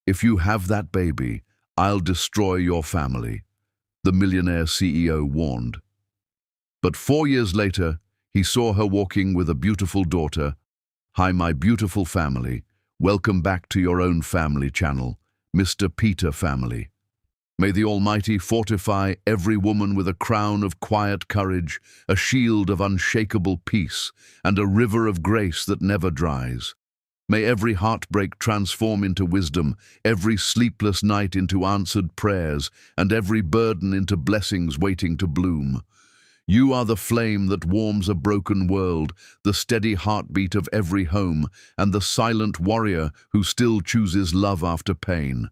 If you have that baby, I'll destroy your family, the Millionaire CEO warned. But 4 years later, he saw her walking with a beautiful daughter. Hi, my beautiful family. Welcome back to your own family channel, Mr. Peter Family. May the Almighty fortify every woman with a crown of quiet courage, a shield of unshakable peace, and a river of grace that never dries. May every heartbreak transform into wisdom, every sleepless night into answered prayers, and every burden into blessings waiting to bloom. You are the flame that warms a broken world, the steady heartbeat of every home, and the silent warrior who still chooses love after pain.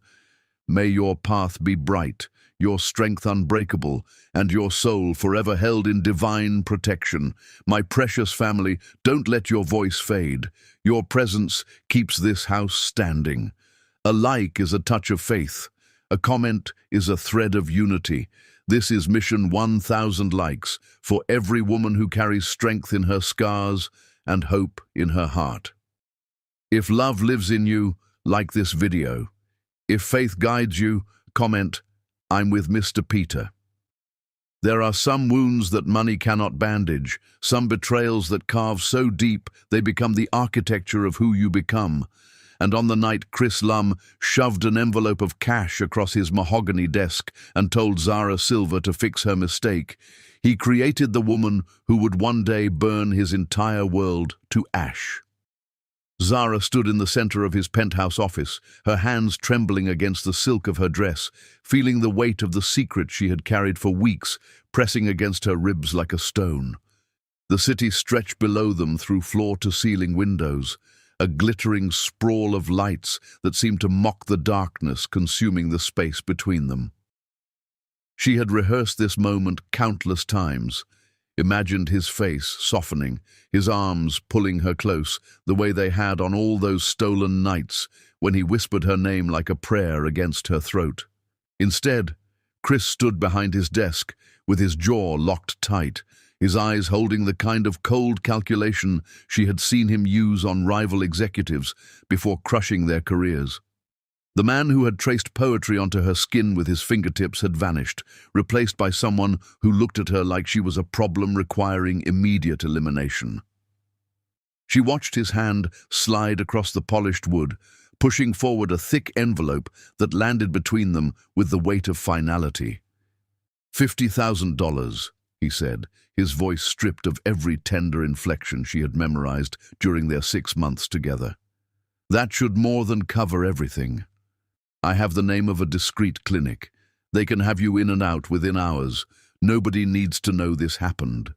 May your path be bright, your strength unbreakable, and your soul forever held in divine protection. My precious family, don't let your voice fade. Your presence keeps this house standing. A like is a touch of faith. A comment is a thread of unity. This is mission 1,000 likes for every woman who carries strength in her scars and hope in her heart. If love lives in you, like this video. If faith guides you, comment, I'm with Mr. Peter. There are some wounds that money cannot bandage, some betrayals that carve so deep they become the architecture of who you become. And on the night Chris Lum shoved an envelope of cash across his mahogany desk and told Zara Silver to fix her mistake, he created the woman who would one day burn his entire world to ash. Zara stood in the center of his penthouse office, her hands trembling against the silk of her dress, feeling the weight of the secret she had carried for weeks, pressing against her ribs like a stone. The city stretched below them through floor-to-ceiling windows, a glittering sprawl of lights that seemed to mock the darkness consuming the space between them. She had rehearsed this moment countless times, imagined his face softening, his arms pulling her close, the way they had on all those stolen nights when he whispered her name like a prayer against her throat. Instead, Chris stood behind his desk, with his jaw locked tight, his eyes holding the kind of cold calculation she had seen him use on rival executives before crushing their careers. The man who had traced poetry onto her skin with his fingertips had vanished, replaced by someone who looked at her like she was a problem requiring immediate elimination. She watched his hand slide across the polished wood, pushing forward a thick envelope that landed between them with the weight of finality. $50,000, he said, his voice stripped of every tender inflection she had memorized during their 6 months together. That should more than cover everything. I have the name of a discreet clinic. They can have you in and out within hours. Nobody needs to know this happened.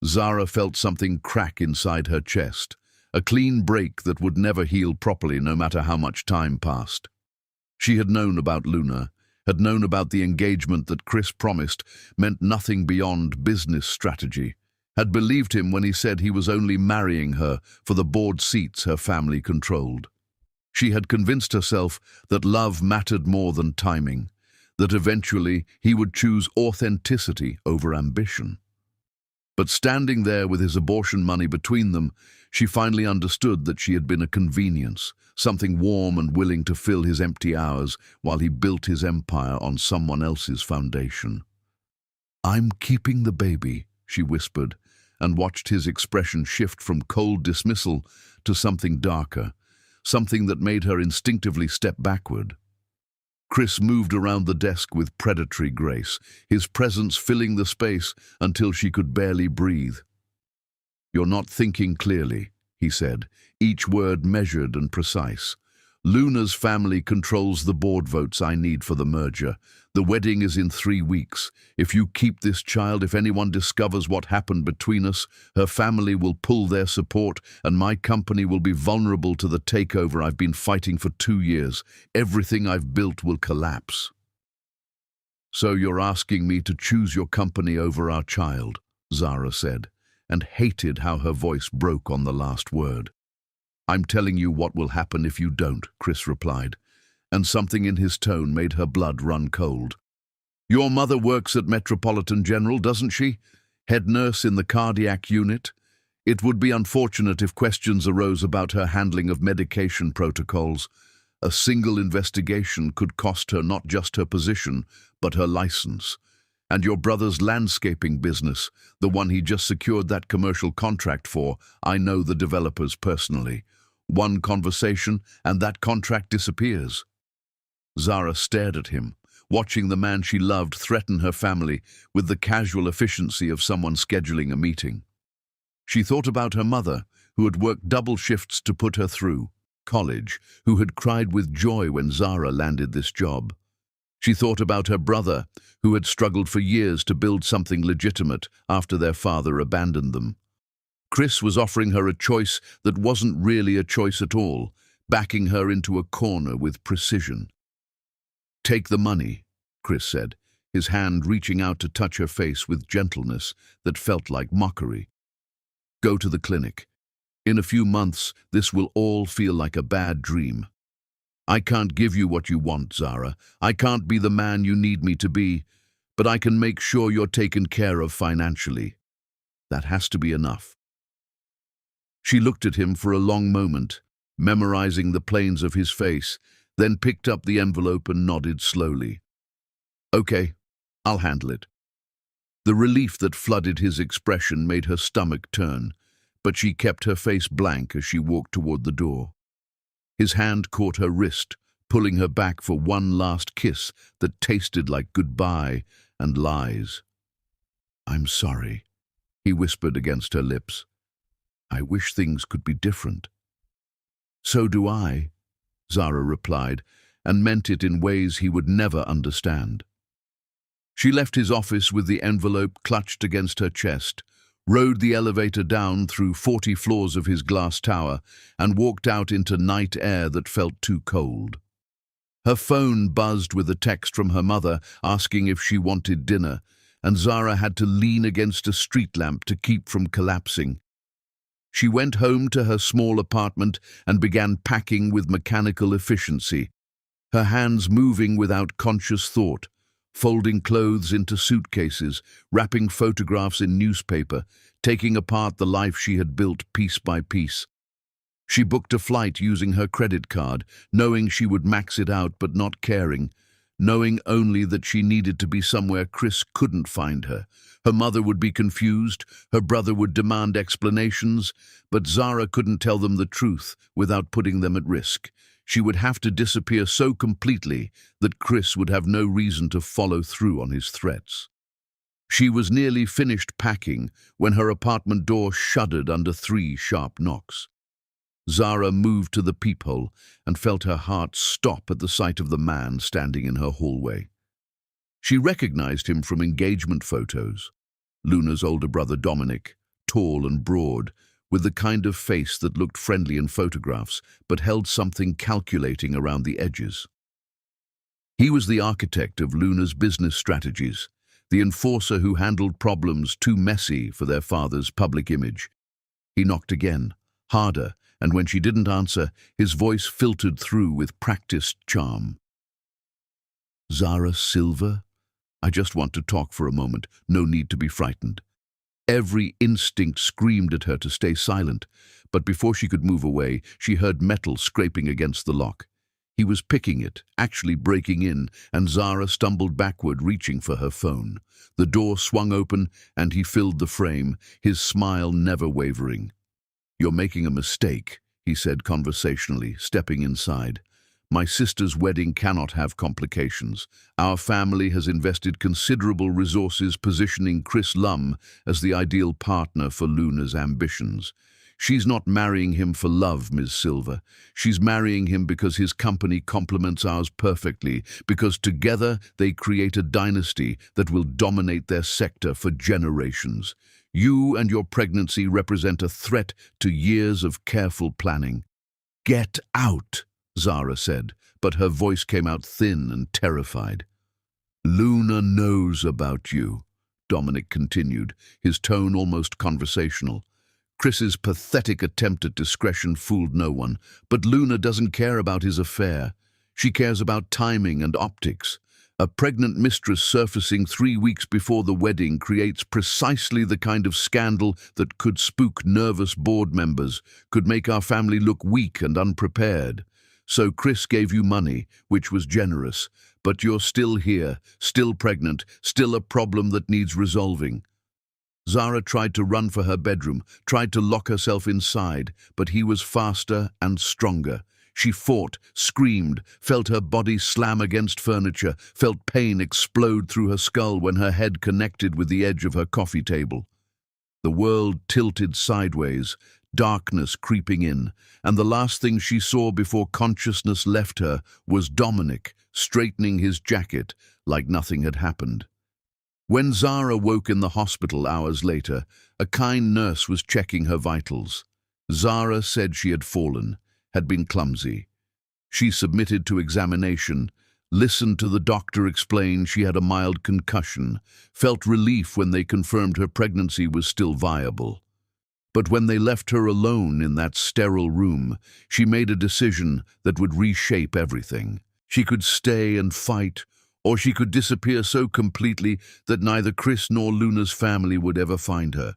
Zara felt something crack inside her chest, a clean break that would never heal properly no matter how much time passed. She had known about Luna, had known about the engagement that Chris promised meant nothing beyond business strategy, had believed him when he said he was only marrying her for the board seats her family controlled. She had convinced herself that love mattered more than timing, that eventually he would choose authenticity over ambition. But standing there with his abortion money between them, she finally understood that she had been a convenience, something warm and willing to fill his empty hours while he built his empire on someone else's foundation. "I'm keeping the baby," she whispered, and watched his expression shift from cold dismissal to something darker, something that made her instinctively step backward. Chris moved around the desk with predatory grace, his presence filling the space until she could barely breathe. "You're not thinking clearly," he said, each word measured and precise. "Luna's family controls the board votes I need for the merger. The wedding is in 3 weeks. If you keep this child, if anyone discovers what happened between us, her family will pull their support and my company will be vulnerable to the takeover I've been fighting for 2 years. Everything I've built will collapse." "So you're asking me to choose your company over our child," Zara said, and hated how her voice broke on the last word. "I'm telling you what will happen if you don't," Chris replied, and something in his tone made her blood run cold. "Your mother works at Metropolitan General, doesn't she? Head nurse in the cardiac unit? It would be unfortunate if questions arose about her handling of medication protocols. A single investigation could cost her not just her position, but her license. And your brother's landscaping business, the one he just secured that commercial contract for, I know the developers personally. One conversation, and that contract disappears. Zara stared at him, watching the man she loved threaten her family with the casual efficiency of someone scheduling a meeting. She thought about her mother, who had worked double shifts to put her through college, who had cried with joy when Zara landed this job. She thought about her brother, who had struggled for years to build something legitimate after their father abandoned them. Chris was offering her a choice that wasn't really a choice at all, backing her into a corner with precision. "Take the money," Chris said, his hand reaching out to touch her face with gentleness that felt like mockery. "Go to the clinic. In a few months, this will all feel like a bad dream. I can't give you what you want, Zara. I can't be the man you need me to be, but I can make sure you're taken care of financially. That has to be enough." She looked at him for a long moment, memorizing the planes of his face, then picked up the envelope and nodded slowly. "Okay, I'll handle it." The relief that flooded his expression made her stomach turn, but she kept her face blank as she walked toward the door. His hand caught her wrist, pulling her back for one last kiss that tasted like goodbye and lies. "I'm sorry," he whispered against her lips. "I wish things could be different." "So do I," Zara replied, and meant it in ways he would never understand. She left his office with the envelope clutched against her chest, rode the elevator down through 40 floors of his glass tower, and walked out into night air that felt too cold. Her phone buzzed with a text from her mother asking if she wanted dinner, and Zara had to lean against a street lamp to keep from collapsing. She went home to her small apartment and began packing with mechanical efficiency, her hands moving without conscious thought, folding clothes into suitcases, wrapping photographs in newspaper, taking apart the life she had built piece by piece. She booked a flight using her credit card, knowing she would max it out but not caring, knowing only that she needed to be somewhere Chris couldn't find her. Her mother would be confused, her brother would demand explanations, but Zara couldn't tell them the truth without putting them at risk. She would have to disappear so completely that Chris would have no reason to follow through on his threats. She was nearly finished packing when her apartment door shuddered under 3 sharp knocks. Zara moved to the peephole and felt her heart stop at the sight of the man standing in her hallway. She recognized him from engagement photos. Luna's older brother Dominic, tall and broad, with the kind of face that looked friendly in photographs but held something calculating around the edges. He was the architect of Luna's business strategies, the enforcer who handled problems too messy for their father's public image. He knocked again, harder, and when she didn't answer, his voice filtered through with practiced charm. "Zara Silva? I just want to talk for a moment. No need to be frightened." Every instinct screamed at her to stay silent, but before she could move away, she heard metal scraping against the lock. He was picking it, actually breaking in, and Zara stumbled backward, reaching for her phone. The door swung open, and he filled the frame, his smile never wavering. "You're making a mistake," he said conversationally, stepping inside. "My sister's wedding cannot have complications. Our family has invested considerable resources positioning Chris Lum as the ideal partner for Luna's ambitions. She's not marrying him for love, Ms. Silva. She's marrying him because his company complements ours perfectly, because together they create a dynasty that will dominate their sector for generations. You and your pregnancy represent a threat to years of careful planning." "Get out," Zara said, but her voice came out thin and terrified. "Luna knows about you," Dominic continued, his tone almost conversational. Chris's pathetic attempt at discretion fooled no one, but Luna doesn't care about his affair. She cares about timing and optics. A pregnant mistress surfacing 3 weeks before the wedding creates precisely the kind of scandal that could spook nervous board members, could make our family look weak and unprepared. So Chris gave you money, which was generous, but you're still here, still pregnant, still a problem that needs resolving. Zara tried to run for her bedroom, tried to lock herself inside, but he was faster and stronger. She fought, screamed, felt her body slam against furniture, felt pain explode through her skull when her head connected with the edge of her coffee table. The world tilted sideways, darkness creeping in, and the last thing she saw before consciousness left her was Dominic straightening his jacket like nothing had happened. When Zara woke in the hospital hours later, a kind nurse was checking her vitals. Zara said she had fallen, had been clumsy. She submitted to examination, listened to the doctor explain she had a mild concussion, felt relief when they confirmed her pregnancy was still viable. But when they left her alone in that sterile room, she made a decision that would reshape everything. She could stay and fight, or she could disappear so completely that neither Chris nor Luna's family would ever find her.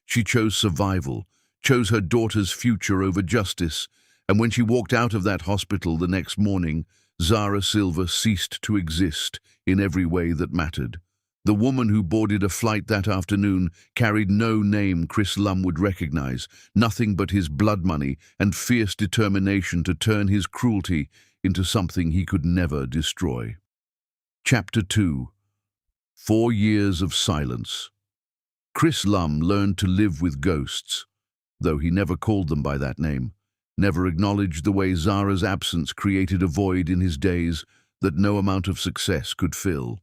She chose survival, chose her daughter's future over justice, and when she walked out of that hospital the next morning, Zara Silva ceased to exist in every way that mattered. The woman who boarded a flight that afternoon carried no name Chris Lum would recognize, nothing but his blood money and fierce determination to turn his cruelty into something he could never destroy. Chapter 2. 4 years of silence. Chris Lum learned to live with ghosts, though he never called them by that name, never acknowledged the way Zara's absence created a void in his days that no amount of success could fill.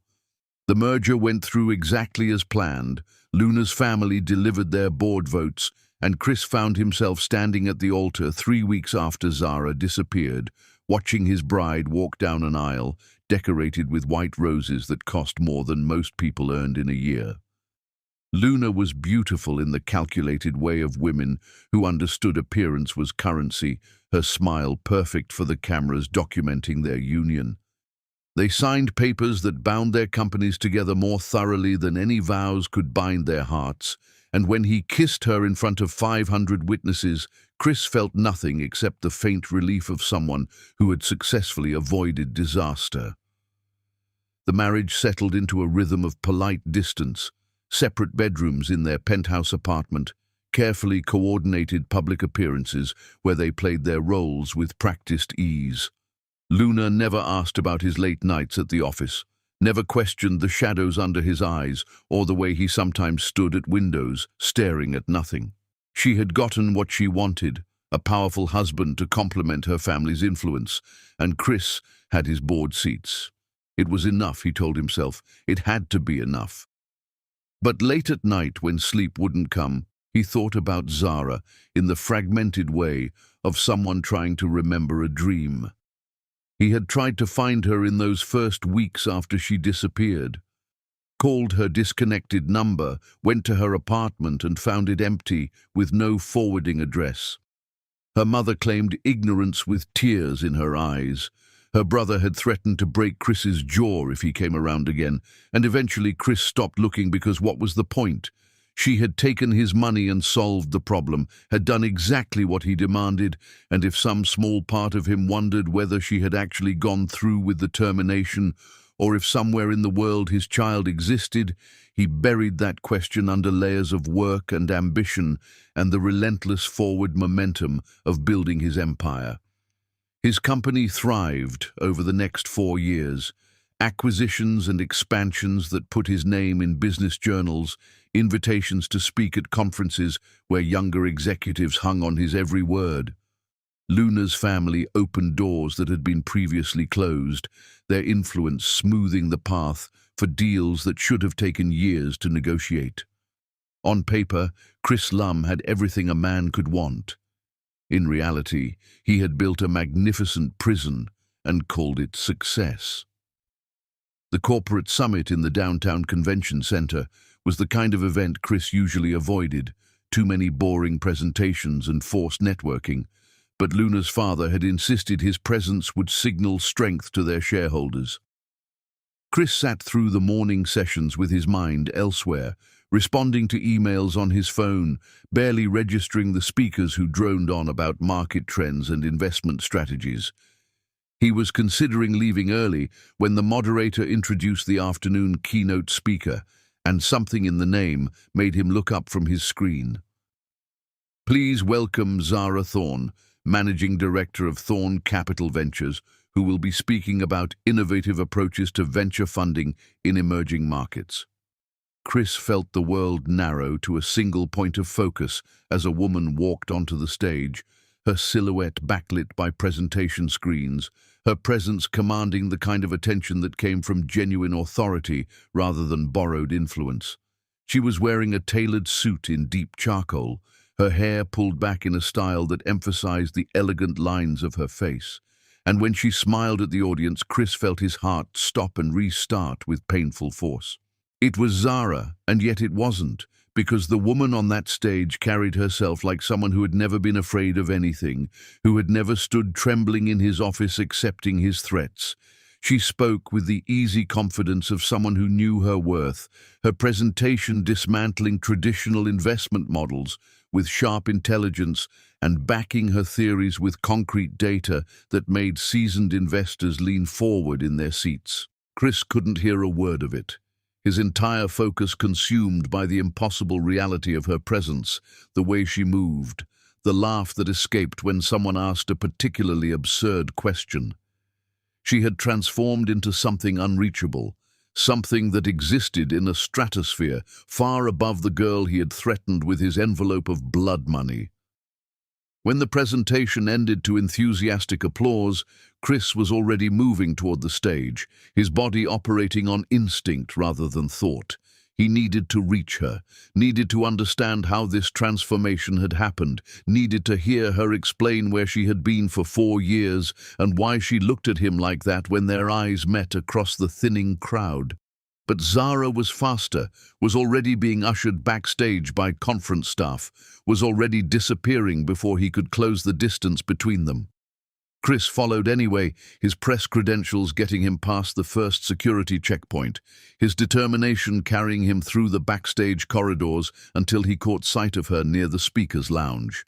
The merger went through exactly as planned. Luna's family delivered their board votes, and Chris found himself standing at the altar 3 weeks after Zara disappeared, watching his bride walk down an aisle decorated with white roses that cost more than most people earned in a year. Luna was beautiful in the calculated way of women who understood appearance was currency, her smile perfect for the cameras documenting their union. They signed papers that bound their companies together more thoroughly than any vows could bind their hearts, and when he kissed her in front of 500 witnesses, Chris felt nothing except the faint relief of someone who had successfully avoided disaster. The marriage settled into a rhythm of polite distance, separate bedrooms in their penthouse apartment, carefully coordinated public appearances where they played their roles with practiced ease. Luna never asked about his late nights at the office, never questioned the shadows under his eyes or the way he sometimes stood at windows, staring at nothing. She had gotten what she wanted, a powerful husband to complement her family's influence, and Chris had his board seats. It was enough, he told himself. It had to be enough. But late at night, when sleep wouldn't come, he thought about Zara in the fragmented way of someone trying to remember a dream. He had tried to find her in those first weeks after she disappeared, called her disconnected number, went to her apartment and found it empty with no forwarding address. Her mother claimed ignorance with tears in her eyes. Her brother had threatened to break Chris's jaw if he came around again, and eventually Chris stopped looking because what was the point? She had taken his money and solved the problem, had done exactly what he demanded, and if some small part of him wondered whether she had actually gone through with the termination, or if somewhere in the world his child existed, he buried that question under layers of work and ambition and the relentless forward momentum of building his empire. His company thrived over the next 4 years. Acquisitions and expansions that put his name in business journals, invitations to speak at conferences where younger executives hung on his every word. Luna's family opened doors that had been previously closed, their influence smoothing the path for deals that should have taken years to negotiate. On paper, Chris Lum had everything a man could want. In reality, he had built a magnificent prison and called it success. The corporate summit in the downtown convention center was the kind of event Chris usually avoided, too many boring presentations and forced networking, but Luna's father had insisted his presence would signal strength to their shareholders. Chris sat through the morning sessions with his mind elsewhere, responding to emails on his phone, barely registering the speakers who droned on about market trends and investment strategies. He was considering leaving early when the moderator introduced the afternoon keynote speaker, and something in the name made him look up from his screen. Please welcome Zara Thorne, Managing Director of Thorne Capital Ventures, who will be speaking about innovative approaches to venture funding in emerging markets. Chris felt the world narrow to a single point of focus as a woman walked onto the stage, her silhouette backlit by presentation screens, her presence commanding the kind of attention that came from genuine authority rather than borrowed influence. She was wearing a tailored suit in deep charcoal, her hair pulled back in a style that emphasized the elegant lines of her face. And when she smiled at the audience, Chris felt his heart stop and restart with painful force. It was Zara, and yet it wasn't, because the woman on that stage carried herself like someone who had never been afraid of anything, who had never stood trembling in his office accepting his threats. She spoke with the easy confidence of someone who knew her worth, her presentation dismantling traditional investment models with sharp intelligence and backing her theories with concrete data that made seasoned investors lean forward in their seats. Chris couldn't hear a word of it, his entire focus consumed by the impossible reality of her presence, the way she moved, the laugh that escaped when someone asked a particularly absurd question. She had transformed into something unreachable, something that existed in a stratosphere far above the girl he had threatened with his envelope of blood money. When the presentation ended to enthusiastic applause, Chris was already moving toward the stage, his body operating on instinct rather than thought. He needed to reach her, needed to understand how this transformation had happened, needed to hear her explain where she had been for 4 years and why she looked at him like that when their eyes met across the thinning crowd. But Zara was faster, was already being ushered backstage by conference staff, was already disappearing before he could close the distance between them. Chris followed anyway, his press credentials getting him past the first security checkpoint, his determination carrying him through the backstage corridors until he caught sight of her near the speaker's lounge.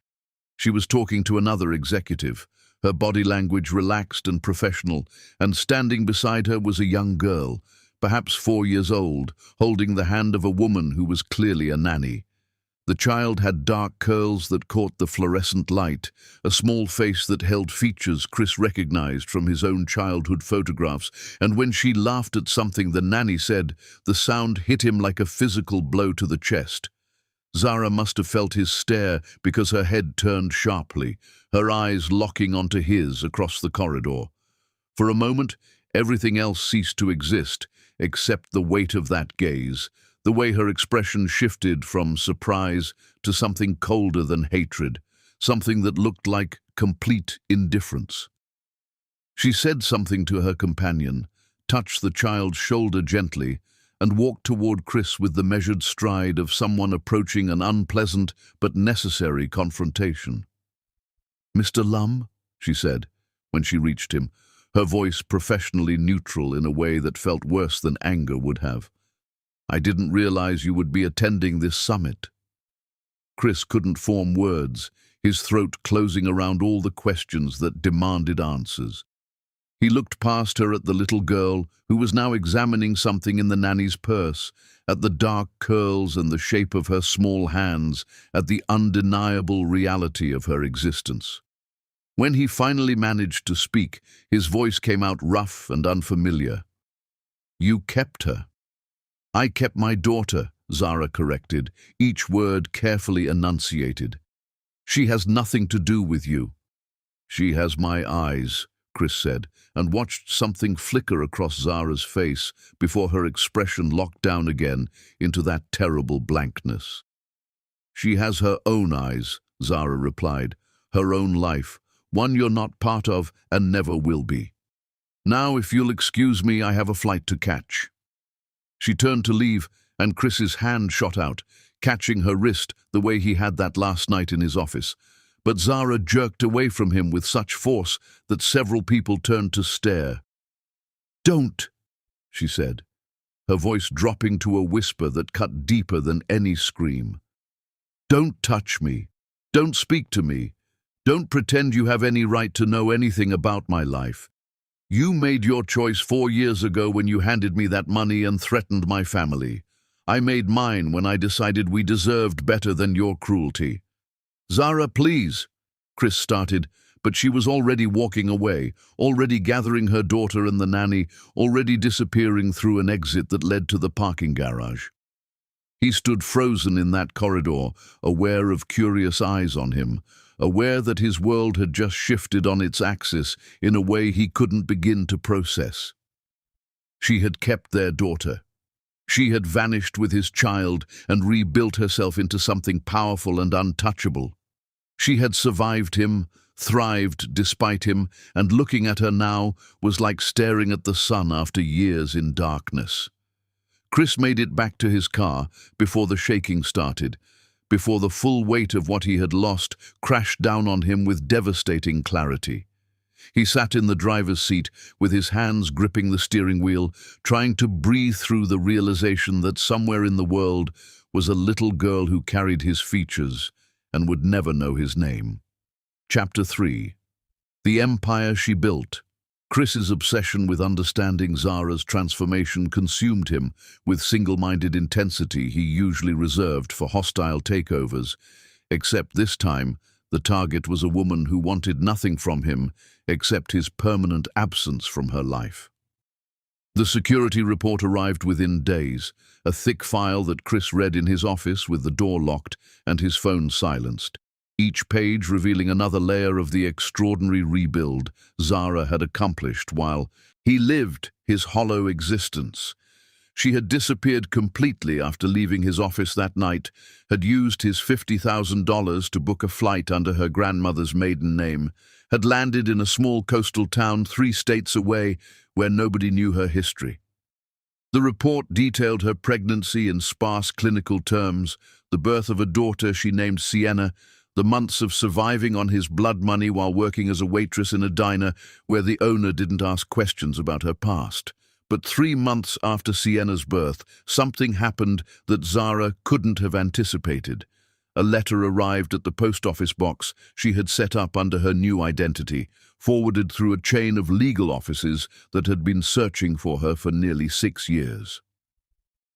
She was talking to another executive, her body language relaxed and professional, and standing beside her was a young girl, perhaps 4 years old, holding the hand of a woman who was clearly a nanny. The child had dark curls that caught the fluorescent light, a small face that held features Chris recognized from his own childhood photographs, and when she laughed at something the nanny said, the sound hit him like a physical blow to the chest. Zara must have felt his stare because her head turned sharply, her eyes locking onto his across the corridor. For a moment, everything else ceased to exist, except the weight of that gaze, the way her expression shifted from surprise to something colder than hatred, something that looked like complete indifference. She said something to her companion, touched the child's shoulder gently, and walked toward Chris with the measured stride of someone approaching an unpleasant but necessary confrontation. "Mr. Lum," she said, when she reached him, her voice professionally neutral in a way that felt worse than anger would have. "I didn't realize you would be attending this summit." Chris couldn't form words, his throat closing around all the questions that demanded answers. He looked past her at the little girl who was now examining something in the nanny's purse, at the dark curls and the shape of her small hands, at the undeniable reality of her existence. When he finally managed to speak, his voice came out rough and unfamiliar. "You kept her." "I kept my daughter," Zara corrected, each word carefully enunciated. "She has nothing to do with you." "She has my eyes," Chris said, and watched something flicker across Zara's face before her expression locked down again into that terrible blankness. "She has her own eyes," Zara replied, "her own life, one you're not part of and never will be. Now, if you'll excuse me, I have a flight to catch." She turned to leave, and Chris's hand shot out, catching her wrist the way he had that last night in his office. But Zara jerked away from him with such force that several people turned to stare. "Don't," she said, her voice dropping to a whisper that cut deeper than any scream. "Don't touch me. Don't speak to me. Don't pretend you have any right to know anything about my life. You made your choice 4 years ago when you handed me that money and threatened my family. I made mine when I decided we deserved better than your cruelty. Zara, please, Chris started, but she was already walking away, already gathering her daughter and the nanny, already disappearing through an exit that led to the parking garage. He stood frozen in that corridor, aware of curious eyes on him, aware that his world had just shifted on its axis in a way he couldn't begin to process. She had kept their daughter. She had vanished with his child and rebuilt herself into something powerful and untouchable. She had survived him, thrived despite him, and looking at her now was like staring at the sun after years in darkness. Chris made it back to his car before the shaking started, before the full weight of what he had lost crashed down on him with devastating clarity. He sat in the driver's seat with his hands gripping the steering wheel, trying to breathe through the realization that somewhere in the world was a little girl who carried his features and would never know his name. Chapter 3. The Empire She Built. Chris's obsession with understanding Zara's transformation consumed him with single-minded intensity he usually reserved for hostile takeovers, except this time the target was a woman who wanted nothing from him except his permanent absence from her life. The security report arrived within days, a thick file that Chris read in his office with the door locked and his phone silenced. Each page revealing another layer of the extraordinary rebuild Zara had accomplished while he lived his hollow existence. She had disappeared completely after leaving his office that night, had used his $50,000 to book a flight under her grandmother's maiden name, had landed in a small coastal town 3 states away where nobody knew her history. The report detailed her pregnancy in sparse clinical terms, the birth of a daughter she named Sienna, the months of surviving on his blood money while working as a waitress in a diner where the owner didn't ask questions about her past. But 3 months after Sienna's birth, something happened that Zara couldn't have anticipated. A letter arrived at the post office box she had set up under her new identity, forwarded through a chain of legal offices that had been searching for her for nearly 6 years.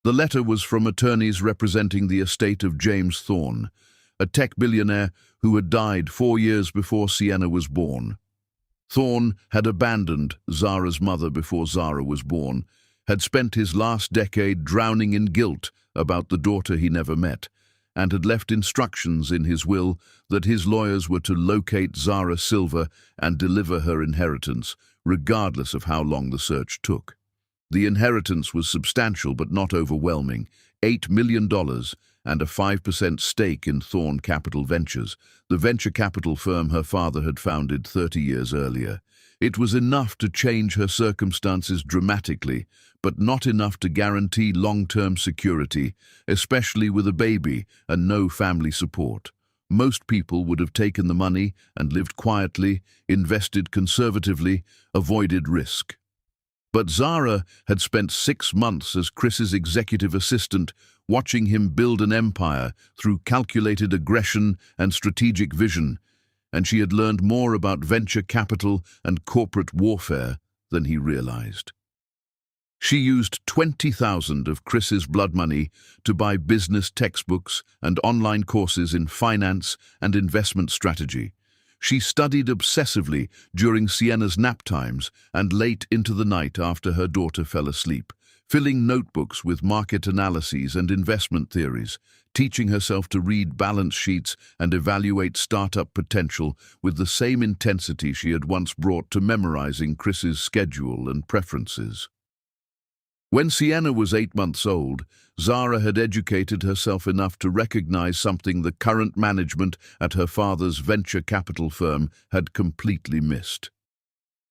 The letter was from attorneys representing the estate of James Thorne, a tech billionaire who had died 4 years before Sienna was born. Thorne had abandoned Zara's mother before Zara was born, had spent his last decade drowning in guilt about the daughter he never met, and had left instructions in his will that his lawyers were to locate Zara Silver and deliver her inheritance, regardless of how long the search took. The inheritance was substantial but not overwhelming, $8 million and a 5% stake in Thorne Capital Ventures, the venture capital firm her father had founded 30 years earlier. It was enough to change her circumstances dramatically, but not enough to guarantee long-term security, especially with a baby and no family support. Most people would have taken the money and lived quietly, invested conservatively, avoided risk. But Zara had spent 6 months as Chris's executive assistant, watching him build an empire through calculated aggression and strategic vision, and she had learned more about venture capital and corporate warfare than he realized. She used 20,000 of Chris's blood money to buy business textbooks and online courses in finance and investment strategy. She studied obsessively during Sienna's nap times and late into the night after her daughter fell asleep, filling notebooks with market analyses and investment theories, teaching herself to read balance sheets and evaluate startup potential with the same intensity she had once brought to memorizing Chris's schedule and preferences. When Sienna was 8 months old, Zara had educated herself enough to recognize something the current management at her father's venture capital firm had completely missed.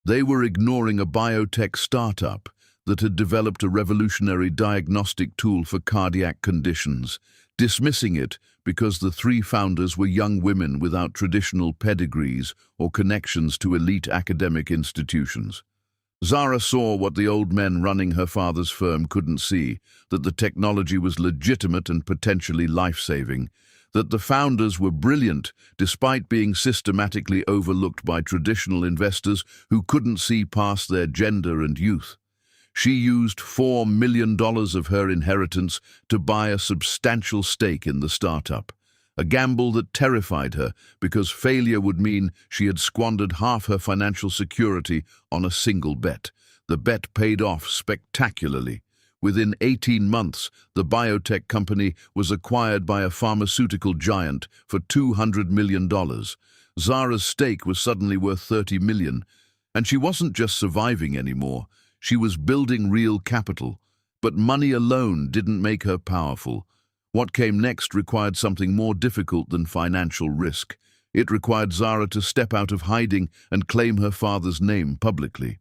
They were ignoring a biotech startup that had developed a revolutionary diagnostic tool for cardiac conditions, dismissing it because the 3 founders were young women without traditional pedigrees or connections to elite academic institutions. Zara saw what the old men running her father's firm couldn't see, that the technology was legitimate and potentially life-saving, that the founders were brilliant despite being systematically overlooked by traditional investors who couldn't see past their gender and youth. She used $4 million of her inheritance to buy a substantial stake in the startup, a gamble that terrified her because failure would mean she had squandered half her financial security on a single bet. The bet paid off spectacularly. Within 18 months, the biotech company was acquired by a pharmaceutical giant for $200 million. Zara's stake was suddenly worth $30 million, and she wasn't just surviving anymore. She was building real capital. But money alone didn't make her powerful. What came next required something more difficult than financial risk. It required Zara to step out of hiding and claim her father's name publicly.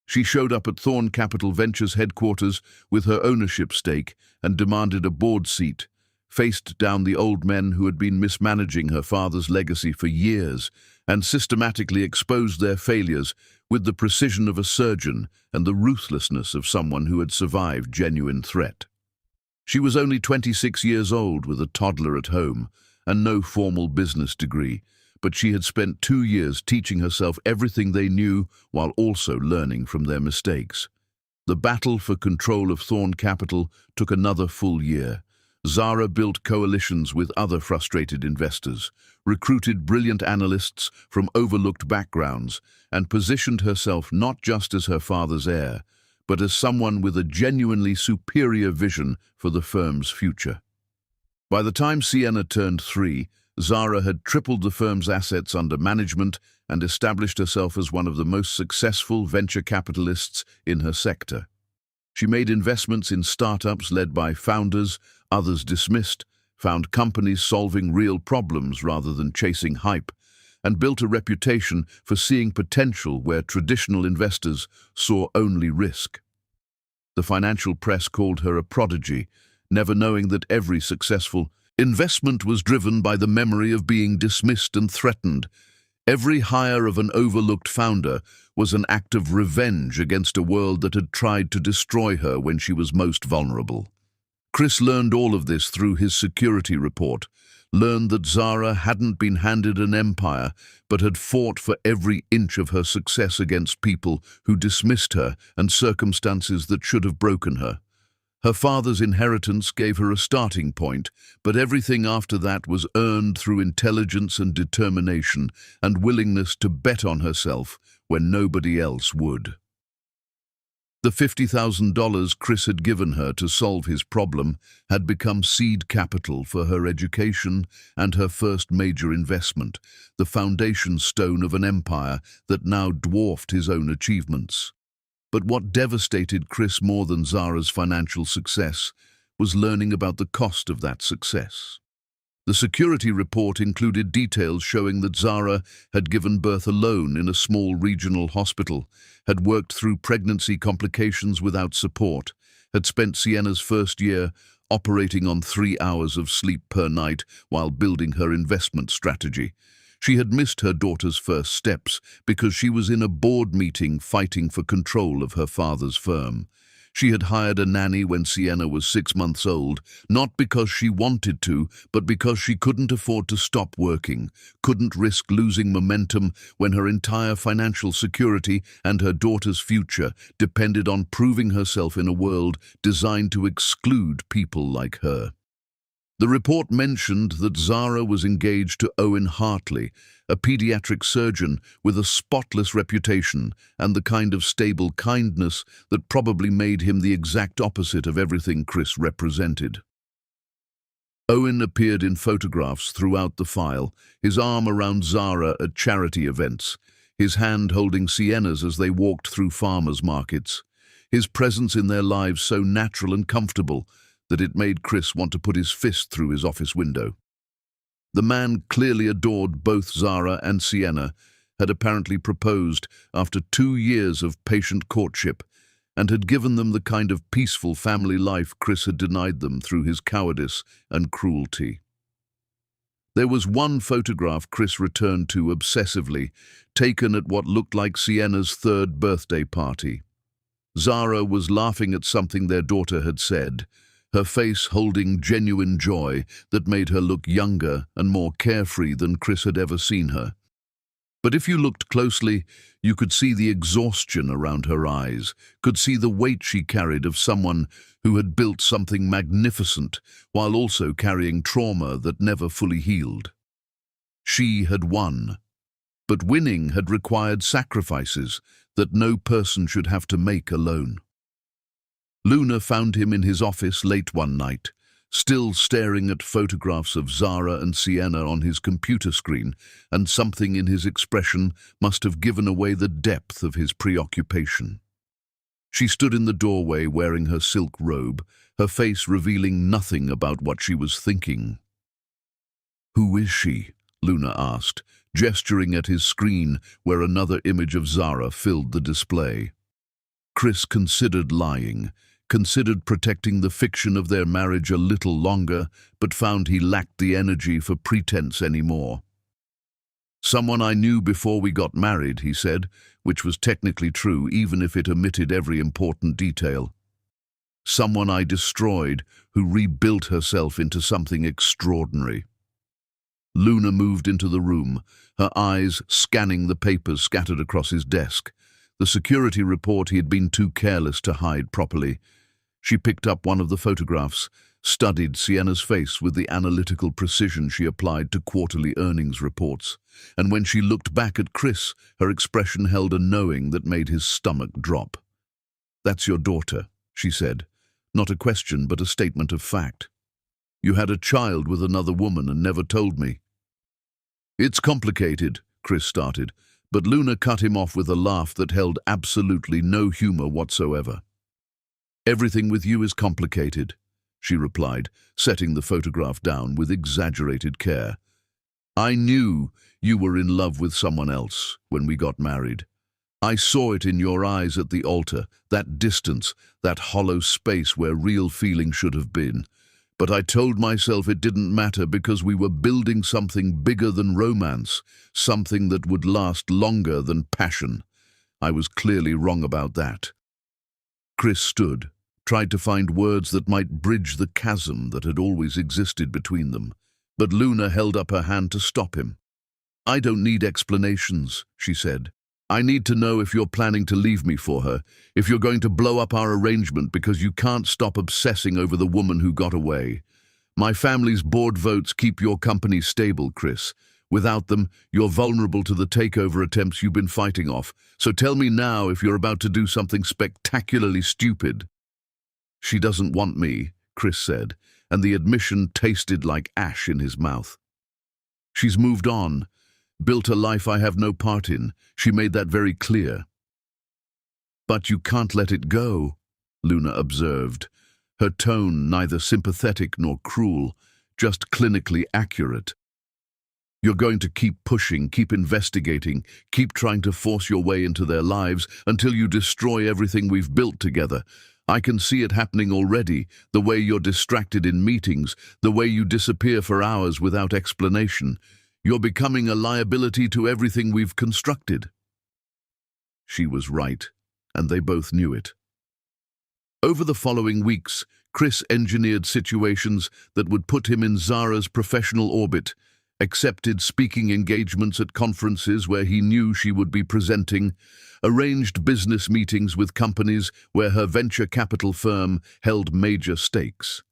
She showed up at Thorn Capital Ventures headquarters with her ownership stake and demanded a board seat, faced down the old men who had been mismanaging her father's legacy for years and systematically exposed their failures with the precision of a surgeon and the ruthlessness of someone who had survived genuine threat. She was only 26 years old with a toddler at home and no formal business degree, but she had spent 2 years teaching herself everything they knew while also learning from their mistakes. The battle for control of Thorn Capital took another full year. Zara built coalitions with other frustrated investors, recruited brilliant analysts from overlooked backgrounds, and positioned herself not just as her father's heir, but as someone with a genuinely superior vision for the firm's future. By the time Sienna turned 3, Zara had tripled the firm's assets under management and established herself as one of the most successful venture capitalists in her sector. She made investments in startups led by founders, others dismissed, found companies solving real problems rather than chasing hype, and built a reputation for seeing potential where traditional investors saw only risk. The financial press called her a prodigy, never knowing that every successful investment was driven by the memory of being dismissed and threatened. Every hire of an overlooked founder was an act of revenge against a world that had tried to destroy her when she was most vulnerable. Chris learned all of this through his security report, learned that Zara hadn't been handed an empire, but had fought for every inch of her success against people who dismissed her and circumstances that should have broken her. Her father's inheritance gave her a starting point, but everything after that was earned through intelligence and determination and willingness to bet on herself when nobody else would. The $50,000 Chris had given her to solve his problem had become seed capital for her education and her first major investment, the foundation stone of an empire that now dwarfed his own achievements. But what devastated Chris more than Zara's financial success was learning about the cost of that success. The security report included details showing that Zara had given birth alone in a small regional hospital, had worked through pregnancy complications without support, had spent Sienna's first year operating on 3 hours of sleep per night while building her investment strategy. She had missed her daughter's first steps because she was in a board meeting fighting for control of her father's firm. She had hired a nanny when Sienna was 6 months old, not because she wanted to, but because she couldn't afford to stop working, couldn't risk losing momentum when her entire financial security and her daughter's future depended on proving herself in a world designed to exclude people like her. The report mentioned that Zara was engaged to Owen Hartley, a pediatric surgeon with a spotless reputation and the kind of stable kindness that probably made him the exact opposite of everything Chris represented. Owen appeared in photographs throughout the file, his arm around Zara at charity events, his hand holding Sienna's as they walked through farmers' markets, his presence in their lives so natural and comfortable that it made Chris want to put his fist through his office window. The man clearly adored both Zara and Sienna, had apparently proposed after 2 years of patient courtship, and had given them the kind of peaceful family life Chris had denied them through his cowardice and cruelty. There was one photograph Chris returned to obsessively, taken at what looked like Sienna's 3rd birthday party. Zara was laughing at something their daughter had said, her face holding genuine joy that made her look younger and more carefree than Chris had ever seen her. But if you looked closely, you could see the exhaustion around her eyes, could see the weight she carried of someone who had built something magnificent while also carrying trauma that never fully healed. She had won, but winning had required sacrifices that no person should have to make alone. Luna found him in his office late one night, still staring at photographs of Zara and Sienna on his computer screen, and something in his expression must have given away the depth of his preoccupation. She stood in the doorway wearing her silk robe, her face revealing nothing about what she was thinking. "Who is she?" Luna asked, gesturing at his screen where another image of Zara filled the display. Chris considered lying, considered protecting the fiction of their marriage a little longer, but found he lacked the energy for pretense anymore. "Someone I knew before we got married," he said, which was technically true even if it omitted every important detail. "Someone I destroyed, who rebuilt herself into something extraordinary." Luna moved into the room, her eyes scanning the papers scattered across his desk. The security report he had been too careless to hide properly. She picked up one of the photographs, studied Sienna's face with the analytical precision she applied to quarterly earnings reports, and when she looked back at Chris, her expression held a knowing that made his stomach drop. "That's your daughter," she said, not a question but a statement of fact. "You had a child with another woman and never told me." "It's complicated," Chris started, but Luna cut him off with a laugh that held absolutely no humor whatsoever. "Everything with you is complicated," she replied, setting the photograph down with exaggerated care. "I knew you were in love with someone else when we got married. I saw it in your eyes at the altar, that distance, that hollow space where real feeling should have been. But I told myself it didn't matter because we were building something bigger than romance, something that would last longer than passion. I was clearly wrong about that." Chris stood, tried to find words that might bridge the chasm that had always existed between them, but Luna held up her hand to stop him. "I don't need explanations," she said. "I need to know if you're planning to leave me for her, if you're going to blow up our arrangement because you can't stop obsessing over the woman who got away. My family's board votes keep your company stable, Chris. Without them, you're vulnerable to the takeover attempts you've been fighting off. So tell me now if you're about to do something spectacularly stupid." "She doesn't want me," Chris said, and the admission tasted like ash in his mouth. "She's moved on, built a life I have no part in. She made that very clear." "But you can't let it go," Luna observed, her tone neither sympathetic nor cruel, just clinically accurate. "You're going to keep pushing, keep investigating, keep trying to force your way into their lives until you destroy everything we've built together. I can see it happening already, the way you're distracted in meetings, the way you disappear for hours without explanation. You're becoming a liability to everything we've constructed." She was right, and they both knew it. Over the following weeks, Chris engineered situations that would put him in Zara's professional orbit, accepted speaking engagements at conferences where he knew she would be presenting, arranged business meetings with companies where her venture capital firm held major stakes.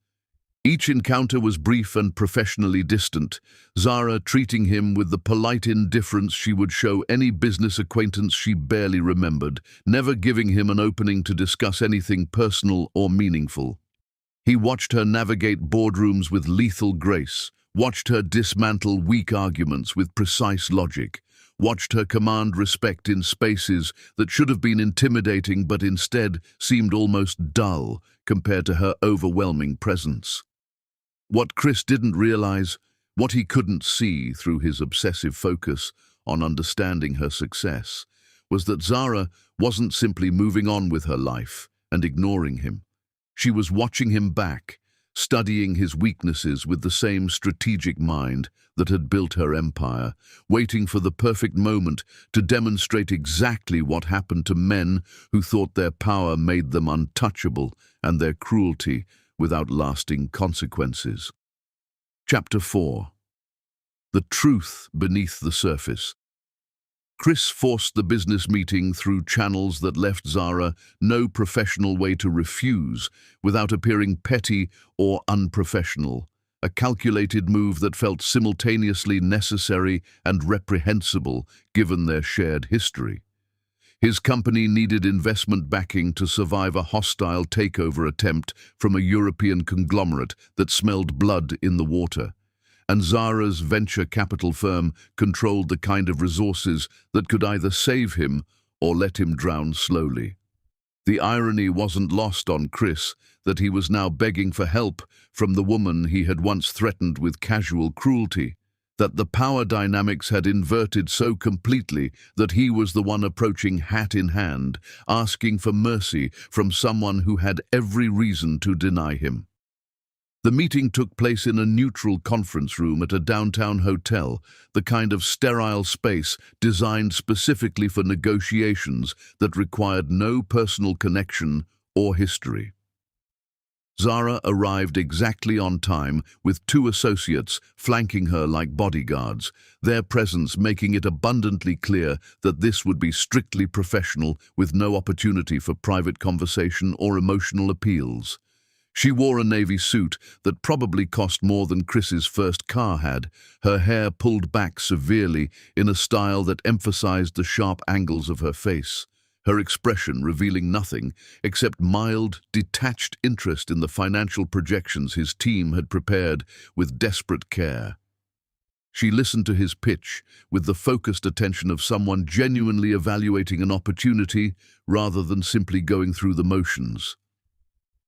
Each encounter was brief and professionally distant, Zara treating him with the polite indifference she would show any business acquaintance she barely remembered, never giving him an opening to discuss anything personal or meaningful. He watched her navigate boardrooms with lethal grace, watched her dismantle weak arguments with precise logic, watched her command respect in spaces that should have been intimidating but instead seemed almost dull compared to her overwhelming presence. What Chris didn't realize, what he couldn't see through his obsessive focus on understanding her success, was that Zara wasn't simply moving on with her life and ignoring him. She was watching him back, studying his weaknesses with the same strategic mind that had built her empire, waiting for the perfect moment to demonstrate exactly what happened to men who thought their power made them untouchable and their cruelty without lasting consequences. Chapter 4. The Truth Beneath the Surface. Chris forced the business meeting through channels that left Zara no professional way to refuse without appearing petty or unprofessional, a calculated move that felt simultaneously necessary and reprehensible given their shared history. His company needed investment backing to survive a hostile takeover attempt from a European conglomerate that smelled blood in the water, and Zara's venture capital firm controlled the kind of resources that could either save him or let him drown slowly. The irony wasn't lost on Chris that he was now begging for help from the woman he had once threatened with casual cruelty, that the power dynamics had inverted so completely that he was the one approaching hat in hand, asking for mercy from someone who had every reason to deny him. The meeting took place in a neutral conference room at a downtown hotel, the kind of sterile space designed specifically for negotiations that required no personal connection or history. Zara arrived exactly on time with 2 associates flanking her like bodyguards, their presence making it abundantly clear that this would be strictly professional with no opportunity for private conversation or emotional appeals. She wore a navy suit that probably cost more than Chris's first car had, her hair pulled back severely in a style that emphasized the sharp angles of her face, her expression revealing nothing except mild, detached interest in the financial projections his team had prepared with desperate care. She listened to his pitch with the focused attention of someone genuinely evaluating an opportunity rather than simply going through the motions.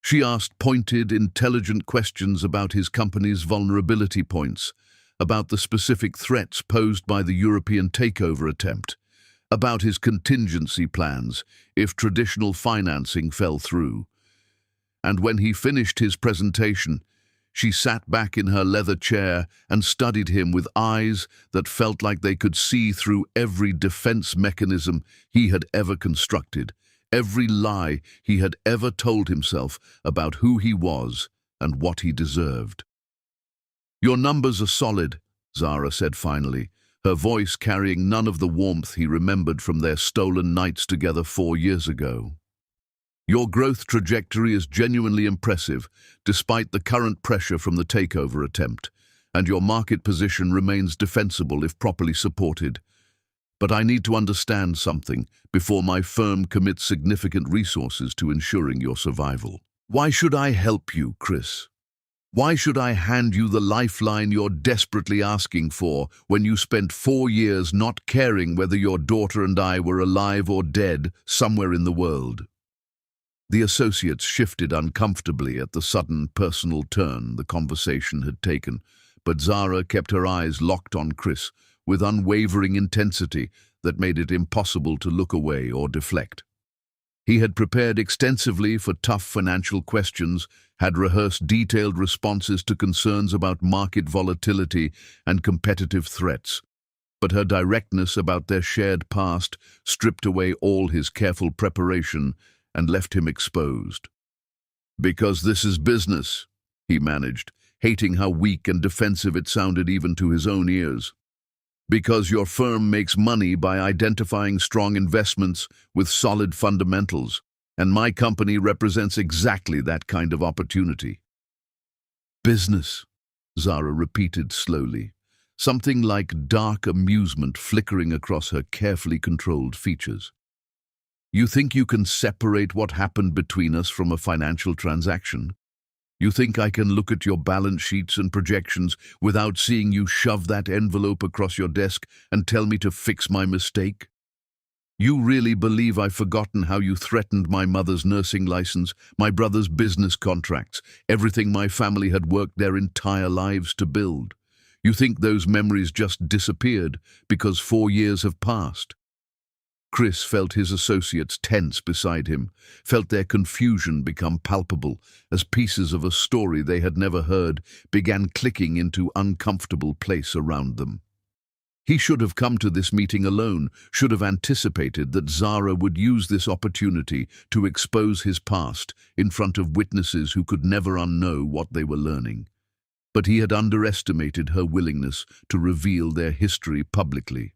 She asked pointed, intelligent questions about his company's vulnerability points, about the specific threats posed by the European takeover attempt, about his contingency plans if traditional financing fell through. And when he finished his presentation, she sat back in her leather chair and studied him with eyes that felt like they could see through every defense mechanism he had ever constructed, every lie he had ever told himself about who he was and what he deserved. "Your numbers are solid," Zara said finally, her voice carrying none of the warmth he remembered from their stolen nights together 4 years ago. "Your growth trajectory is genuinely impressive, despite the current pressure from the takeover attempt, and your market position remains defensible if properly supported. But I need to understand something before my firm commits significant resources to ensuring your survival. Why should I help you, Chris? Why should I hand you the lifeline you're desperately asking for when you spent 4 years not caring whether your daughter and I were alive or dead somewhere in the world?" The associates shifted uncomfortably at the sudden personal turn the conversation had taken, but Zara kept her eyes locked on Chris with unwavering intensity that made it impossible to look away or deflect. He had prepared extensively for tough financial questions, had rehearsed detailed responses to concerns about market volatility and competitive threats, but her directness about their shared past stripped away all his careful preparation and left him exposed. "Because this is business," he managed, hating how weak and defensive it sounded even to his own ears. "Because your firm makes money by identifying strong investments with solid fundamentals, and my company represents exactly that kind of opportunity." "Business," Zara repeated slowly, something like dark amusement flickering across her carefully controlled features. "You think you can separate what happened between us from a financial transaction? You think I can look at your balance sheets and projections without seeing you shove that envelope across your desk and tell me to fix my mistake? You really believe I've forgotten how you threatened my mother's nursing license, my brother's business contracts, everything my family had worked their entire lives to build? You think those memories just disappeared because 4 years have passed?" Chris felt his associates tense beside him, felt their confusion become palpable as pieces of a story they had never heard began clicking into uncomfortable place around them. He should have come to this meeting alone, should have anticipated that Zara would use this opportunity to expose his past in front of witnesses who could never unknow what they were learning. But he had underestimated her willingness to reveal their history publicly.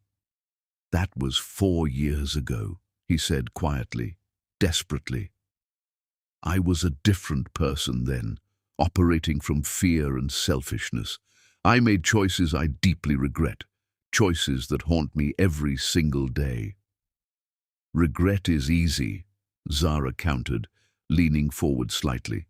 "That was 4 years ago," he said quietly, desperately. "I was a different person then, operating from fear and selfishness. I made choices I deeply regret, choices that haunt me every single day." "Regret is easy," Zara countered, leaning forward slightly,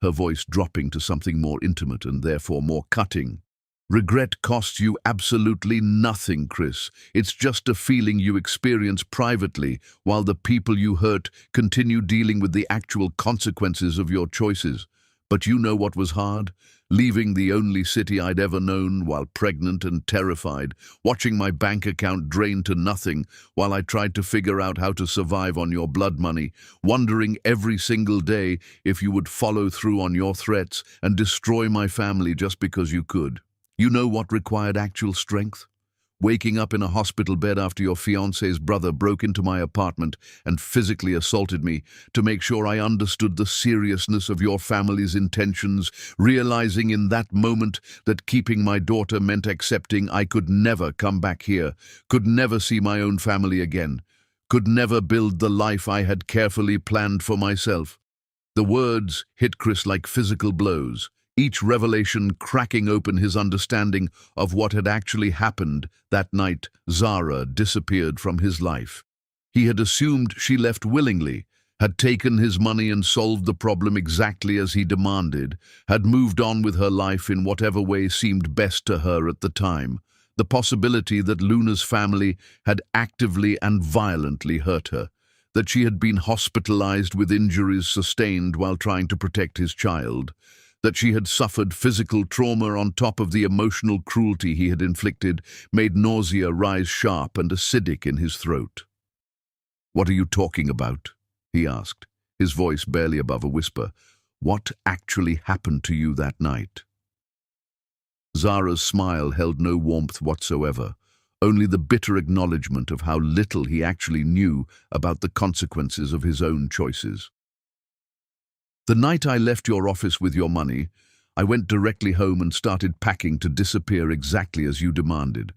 her voice dropping to something more intimate and therefore more cutting. "Regret costs you absolutely nothing, Chris. It's just a feeling you experience privately while the people you hurt continue dealing with the actual consequences of your choices. But you know what was hard? Leaving the only city I'd ever known while pregnant and terrified, watching my bank account drain to nothing while I tried to figure out how to survive on your blood money, wondering every single day if you would follow through on your threats and destroy my family just because you could. You know what required actual strength? Waking up in a hospital bed after your fiancé's brother broke into my apartment and physically assaulted me to make sure I understood the seriousness of your family's intentions, realizing in that moment that keeping my daughter meant accepting I could never come back here, could never see my own family again, could never build the life I had carefully planned for myself." The words hit Chris like physical blows, each revelation cracking open his understanding of what had actually happened that night Zara disappeared from his life. He had assumed she left willingly, had taken his money and solved the problem exactly as he demanded, had moved on with her life in whatever way seemed best to her at the time. The possibility that Luna's family had actively and violently hurt her, that she had been hospitalized with injuries sustained while trying to protect his child, that she had suffered physical trauma on top of the emotional cruelty he had inflicted, made nausea rise sharp and acidic in his throat. "What are you talking about?" he asked, his voice barely above a whisper. "What actually happened to you that night?" Zara's smile held no warmth whatsoever, only the bitter acknowledgement of how little he actually knew about the consequences of his own choices. "The night I left your office with your money, I went directly home and started packing to disappear exactly as you demanded.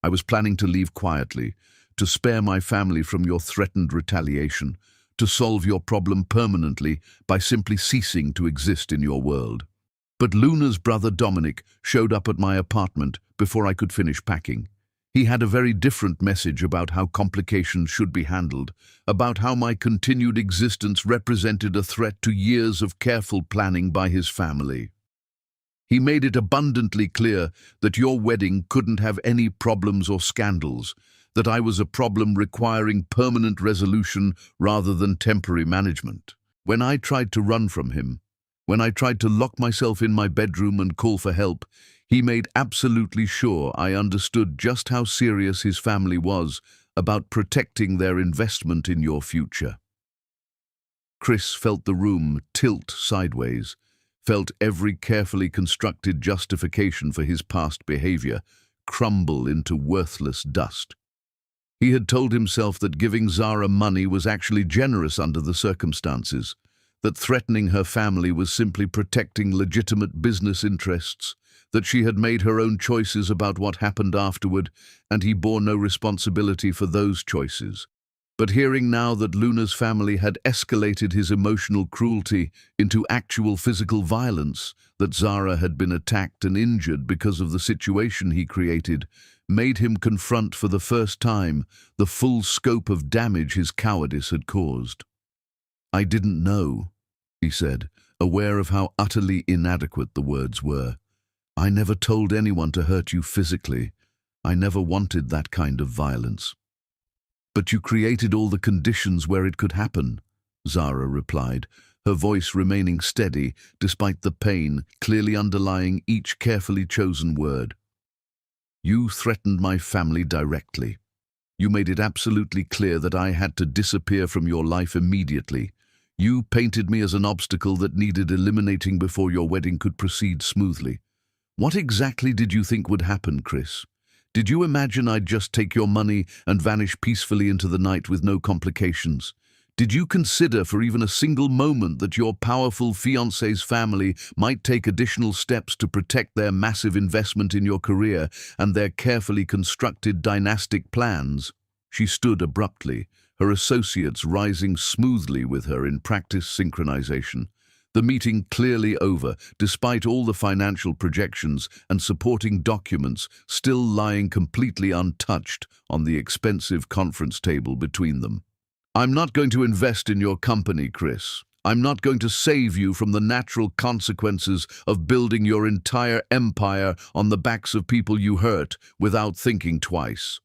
I was planning to leave quietly, to spare my family from your threatened retaliation, to solve your problem permanently by simply ceasing to exist in your world. But Luna's brother Dominic showed up at my apartment before I could finish packing. He had a very different message about how complications should be handled, about how my continued existence represented a threat to years of careful planning by his family. He made it abundantly clear that your wedding couldn't have any problems or scandals, that I was a problem requiring permanent resolution rather than temporary management. When I tried to run from him, when I tried to lock myself in my bedroom and call for help, he made absolutely sure I understood just how serious his family was about protecting their investment in your future." Chris felt the room tilt sideways, felt every carefully constructed justification for his past behavior crumble into worthless dust. He had told himself that giving Zara money was actually generous under the circumstances, that threatening her family was simply protecting legitimate business interests, that she had made her own choices about what happened afterward, and he bore no responsibility for those choices. But hearing now that Luna's family had escalated his emotional cruelty into actual physical violence, that Zara had been attacked and injured because of the situation he created, made him confront for the first time the full scope of damage his cowardice had caused. "I didn't know," he said, aware of how utterly inadequate the words were. "I never told anyone to hurt you physically. I never wanted that kind of violence." "But you created all the conditions where it could happen," Zara replied, her voice remaining steady despite the pain clearly underlying each carefully chosen word. "You threatened my family directly. You made it absolutely clear that I had to disappear from your life immediately. You painted me as an obstacle that needed eliminating before your wedding could proceed smoothly. What exactly did you think would happen, Chris? Did you imagine I'd just take your money and vanish peacefully into the night with no complications? Did you consider for even a single moment that your powerful fiancé's family might take additional steps to protect their massive investment in your career and their carefully constructed dynastic plans? She stood abruptly, her associates rising smoothly with her in practice synchronization. The meeting clearly over, despite all the financial projections and supporting documents still lying completely untouched on the expensive conference table between them. I'm not going to invest in your company, Chris. I'm not going to save you from the natural consequences of building your entire empire on the backs of people you hurt without thinking twice.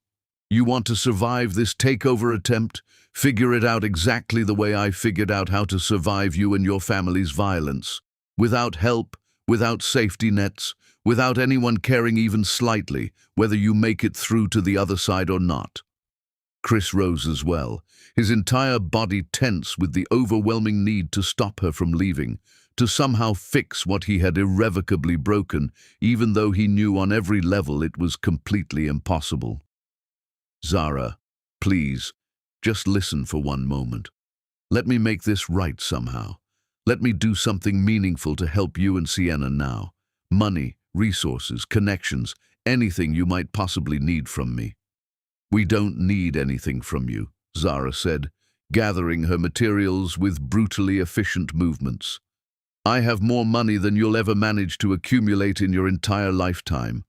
You want to survive this takeover attempt? Figure it out exactly the way I figured out how to survive you and your family's violence. Without help, without safety nets, without anyone caring even slightly whether you make it through to the other side or not. Chris rose as well, his entire body tense with the overwhelming need to stop her from leaving, to somehow fix what he had irrevocably broken, even though he knew on every level it was completely impossible. Zara, please, just listen for one moment. Let me make this right somehow. Let me do something meaningful to help you and Sienna now. Money, resources, connections, anything you might possibly need from me. We don't need anything from you, Zara said, gathering her materials with brutally efficient movements. I have more money than you'll ever manage to accumulate in your entire lifetime.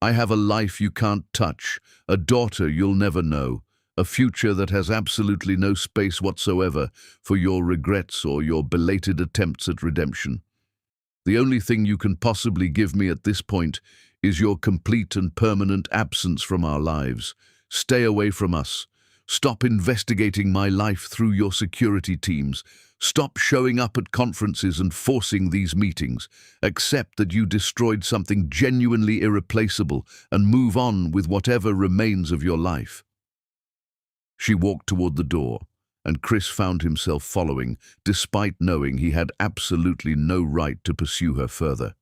I have a life you can't touch, a daughter you'll never know, a future that has absolutely no space whatsoever for your regrets or your belated attempts at redemption. The only thing you can possibly give me at this point is your complete and permanent absence from our lives. Stay away from us. Stop investigating my life through your security teams. Stop showing up at conferences and forcing these meetings. Accept that you destroyed something genuinely irreplaceable and move on with whatever remains of your life. She walked toward the door, and Chris found himself following, despite knowing he had absolutely no right to pursue her further.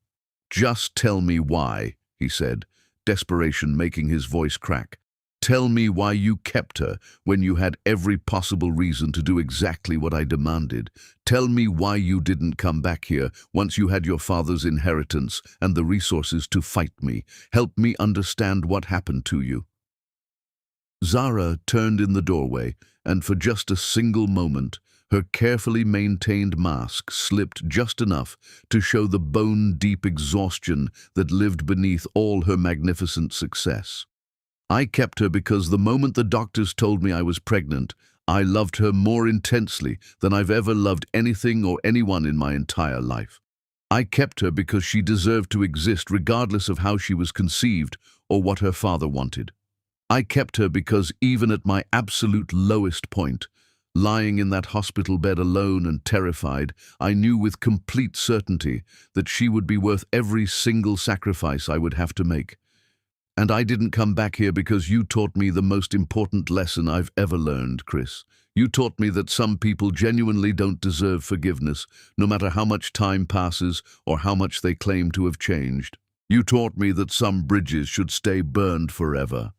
Just tell me why, he said, desperation making his voice crack. Tell me why you kept her when you had every possible reason to do exactly what I demanded. Tell me why you didn't come back here once you had your father's inheritance and the resources to fight me. Help me understand what happened to you. Zara turned in the doorway, and for just a single moment, her carefully maintained mask slipped just enough to show the bone-deep exhaustion that lived beneath all her magnificent success. I kept her because the moment the doctors told me I was pregnant, I loved her more intensely than I've ever loved anything or anyone in my entire life. I kept her because she deserved to exist regardless of how she was conceived or what her father wanted. I kept her because even at my absolute lowest point, lying in that hospital bed alone and terrified, I knew with complete certainty that she would be worth every single sacrifice I would have to make. And I didn't come back here because you taught me the most important lesson I've ever learned, Chris. You taught me that some people genuinely don't deserve forgiveness, no matter how much time passes or how much they claim to have changed. You taught me that some bridges should stay burned forever.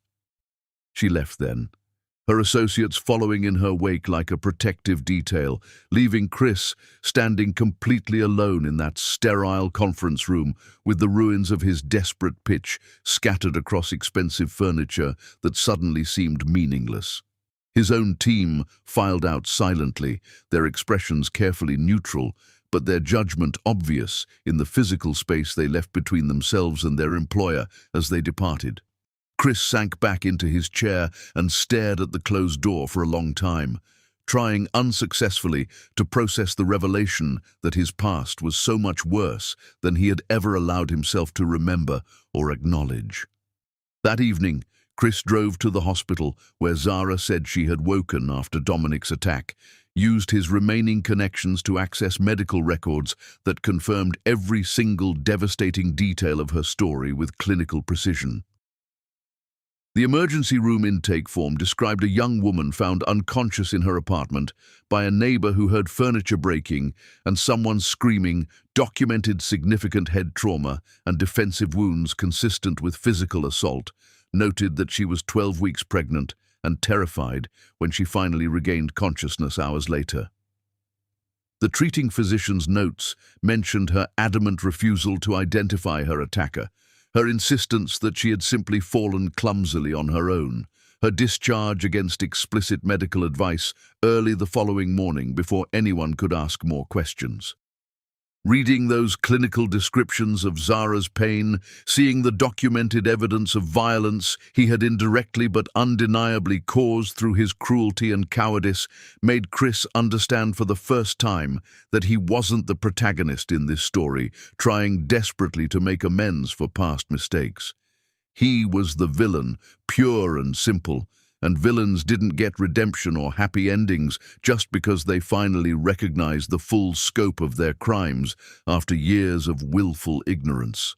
She left then, her associates following in her wake like a protective detail, leaving Chris standing completely alone in that sterile conference room with the ruins of his desperate pitch scattered across expensive furniture that suddenly seemed meaningless. His own team filed out silently, their expressions carefully neutral, but their judgment obvious in the physical space they left between themselves and their employer as they departed. Chris sank back into his chair and stared at the closed door for a long time, trying unsuccessfully to process the revelation that his past was so much worse than he had ever allowed himself to remember or acknowledge. That evening, Chris drove to the hospital where Zara said she had woken after Dominic's attack, used his remaining connections to access medical records that confirmed every single devastating detail of her story with clinical precision. The emergency room intake form described a young woman found unconscious in her apartment by a neighbor who heard furniture breaking and someone screaming, documented significant head trauma and defensive wounds consistent with physical assault, noted that she was 12 weeks pregnant and terrified when she finally regained consciousness hours later. The treating physician's notes mentioned her adamant refusal to identify her attacker, her insistence that she had simply fallen clumsily on her own, her discharge against explicit medical advice early the following morning before anyone could ask more questions. Reading those clinical descriptions of Zara's pain, seeing the documented evidence of violence he had indirectly but undeniably caused through his cruelty and cowardice, made Chris understand for the first time that he wasn't the protagonist in this story, trying desperately to make amends for past mistakes. He was the villain, pure and simple, and villains didn't get redemption or happy endings just because they finally recognized the full scope of their crimes after years of willful ignorance.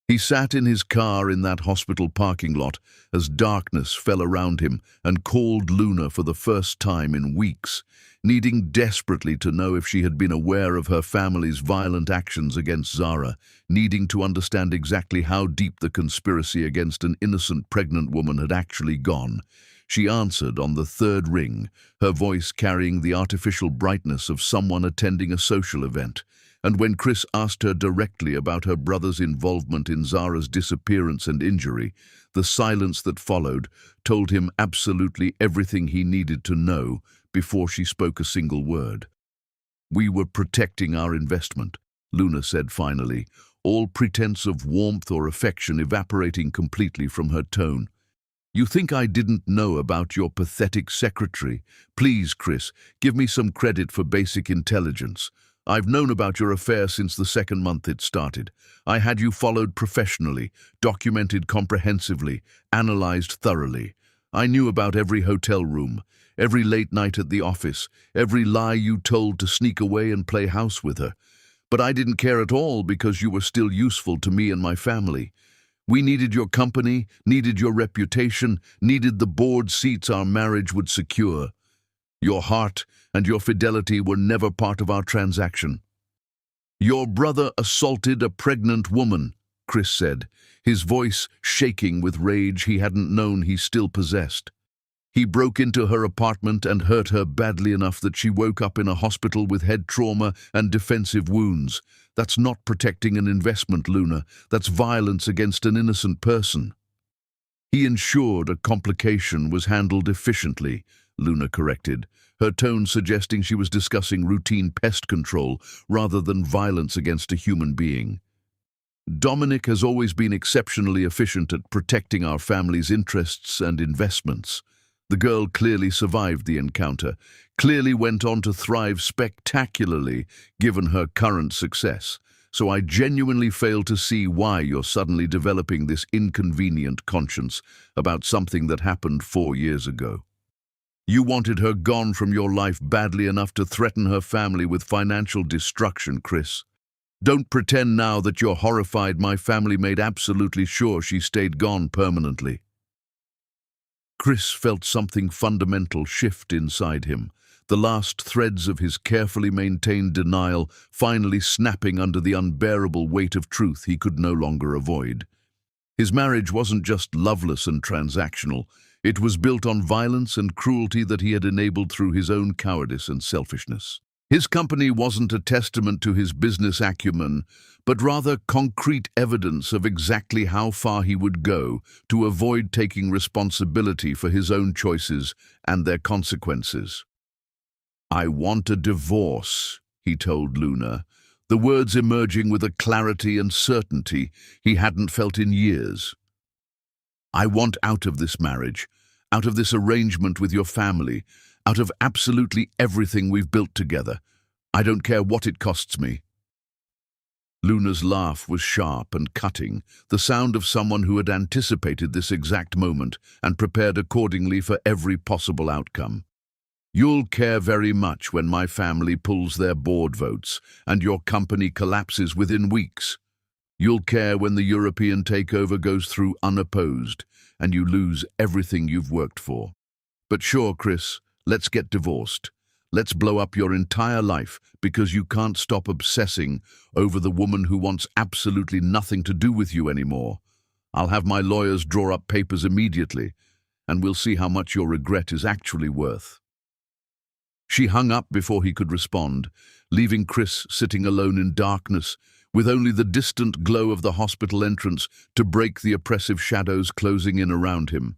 He sat in his car in that hospital parking lot as darkness fell around him and called Luna for the first time in weeks, needing desperately to know if she had been aware of her family's violent actions against Zara, needing to understand exactly how deep the conspiracy against an innocent pregnant woman had actually gone. She answered on the third ring, her voice carrying the artificial brightness of someone attending a social event. And when Chris asked her directly about her brother's involvement in Zara's disappearance and injury, the silence that followed told him absolutely everything he needed to know before she spoke a single word. "We were protecting our investment," Luna said finally, all pretense of warmth or affection evaporating completely from her tone. "You think I didn't know about your pathetic secretary? Please, Chris, give me some credit for basic intelligence. I've known about your affair since the second month it started. I had you followed professionally, documented comprehensively, analyzed thoroughly. I knew about every hotel room, every late night at the office, every lie you told to sneak away and play house with her. But I didn't care at all because you were still useful to me and my family. We needed your company, needed your reputation, needed the board seats our marriage would secure. Your heart and your fidelity were never part of our transaction." "Your brother assaulted a pregnant woman," Chris said, his voice shaking with rage he hadn't known he still possessed. "He broke into her apartment and hurt her badly enough that she woke up in a hospital with head trauma and defensive wounds. That's not protecting an investment, Luna. That's violence against an innocent person." "He ensured a complication was handled efficiently," Luna corrected, her tone suggesting she was discussing routine pest control rather than violence against a human being. "Dominic has always been exceptionally efficient at protecting our family's interests and investments." The girl clearly survived the encounter, clearly went on to thrive spectacularly given her current success. So I genuinely fail to see why you're suddenly developing this inconvenient conscience about something that happened 4 years ago. You wanted her gone from your life badly enough to threaten her family with financial destruction, Chris. Don't pretend now that you're horrified my family made absolutely sure she stayed gone permanently. Chris felt something fundamental shift inside him, the last threads of his carefully maintained denial finally snapping under the unbearable weight of truth he could no longer avoid. His marriage wasn't just loveless and transactional, it was built on violence and cruelty that he had enabled through his own cowardice and selfishness. His company wasn't a testament to his business acumen, but rather concrete evidence of exactly how far he would go to avoid taking responsibility for his own choices and their consequences. "I want a divorce," he told Luna, the words emerging with a clarity and certainty he hadn't felt in years. "I want out of this marriage, out of this arrangement with your family, out of absolutely everything we've built together. I don't care what it costs me." Luna's laugh was sharp and cutting, the sound of someone who had anticipated this exact moment and prepared accordingly for every possible outcome. "You'll care very much when my family pulls their board votes and your company collapses within weeks. You'll care when the European takeover goes through unopposed and you lose everything you've worked for. But sure, Chris, let's get divorced. Let's blow up your entire life because you can't stop obsessing over the woman who wants absolutely nothing to do with you anymore. I'll have my lawyers draw up papers immediately, and we'll see how much your regret is actually worth." She hung up before he could respond, leaving Chris sitting alone in darkness, with only the distant glow of the hospital entrance to break the oppressive shadows closing in around him.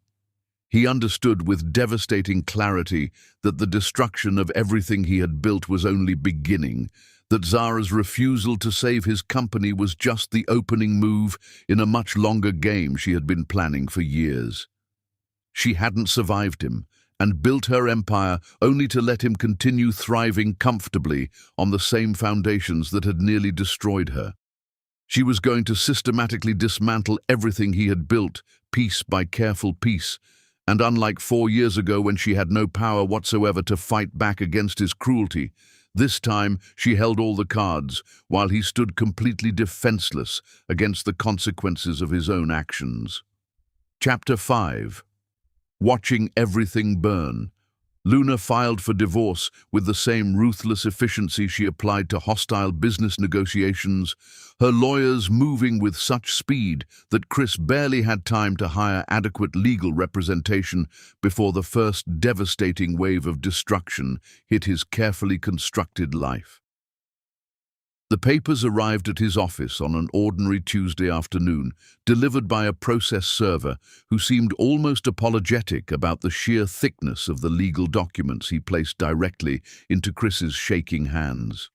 He understood with devastating clarity that the destruction of everything he had built was only beginning, that Zara's refusal to save his company was just the opening move in a much longer game she had been planning for years. She hadn't survived him, and built her empire only to let him continue thriving comfortably on the same foundations that had nearly destroyed her. She was going to systematically dismantle everything he had built, piece by careful piece, and unlike 4 years ago when she had no power whatsoever to fight back against his cruelty, this time she held all the cards, while he stood completely defenseless against the consequences of his own actions. Chapter 5. Watching everything burn. Luna filed for divorce with the same ruthless efficiency she applied to hostile business negotiations, her lawyers moving with such speed that Chris barely had time to hire adequate legal representation before the first devastating wave of destruction hit his carefully constructed life. The papers arrived at his office on an ordinary Tuesday afternoon, delivered by a process server who seemed almost apologetic about the sheer thickness of the legal documents he placed directly into Chris's shaking hands.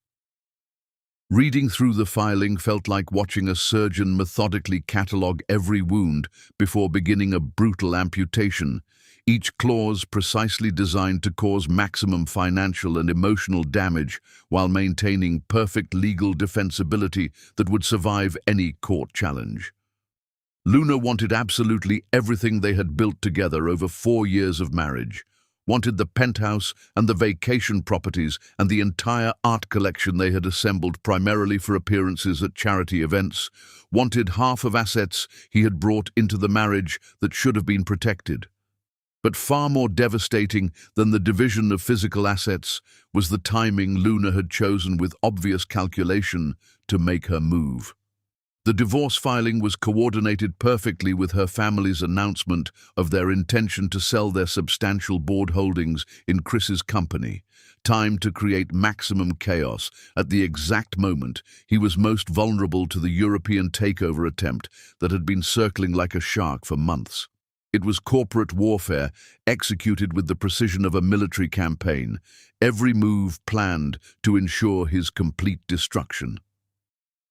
Reading through the filing felt like watching a surgeon methodically catalogue every wound before beginning a brutal amputation, each clause precisely designed to cause maximum financial and emotional damage while maintaining perfect legal defensibility that would survive any court challenge. Luna wanted absolutely everything they had built together over 4 years of marriage, wanted the penthouse and the vacation properties and the entire art collection they had assembled primarily for appearances at charity events, wanted half of assets he had brought into the marriage that should have been protected. But far more devastating than the division of physical assets was the timing Luna had chosen with obvious calculation to make her move. The divorce filing was coordinated perfectly with her family's announcement of their intention to sell their substantial board holdings in Chris's company, timed to create maximum chaos at the exact moment he was most vulnerable to the European takeover attempt that had been circling like a shark for months. It was corporate warfare executed with the precision of a military campaign, every move planned to ensure his complete destruction.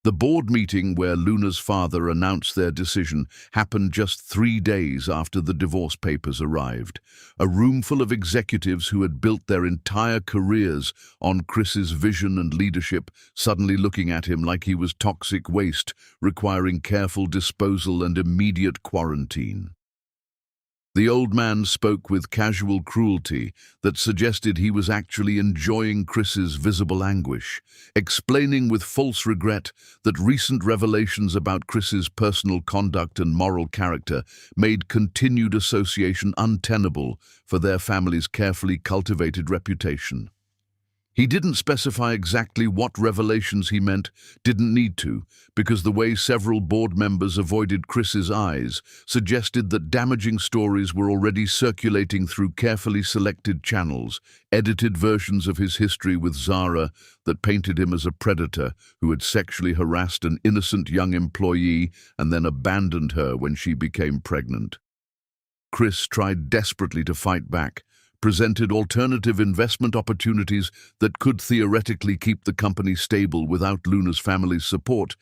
The board meeting where Luna's father announced their decision happened just 3 days after the divorce papers arrived. A room full of executives who had built their entire careers on Chris's vision and leadership suddenly looking at him like he was toxic waste, requiring careful disposal and immediate quarantine. The old man spoke with casual cruelty that suggested he was actually enjoying Chris's visible anguish, explaining with false regret that recent revelations about Chris's personal conduct and moral character made continued association untenable for their family's carefully cultivated reputation. He didn't specify exactly what revelations he meant, didn't need to, because the way several board members avoided Chris's eyes suggested that damaging stories were already circulating through carefully selected channels, edited versions of his history with Zara that painted him as a predator who had sexually harassed an innocent young employee and then abandoned her when she became pregnant. Chris tried desperately to fight back, presented alternative investment opportunities that could theoretically keep the company stable without Luna's family's support,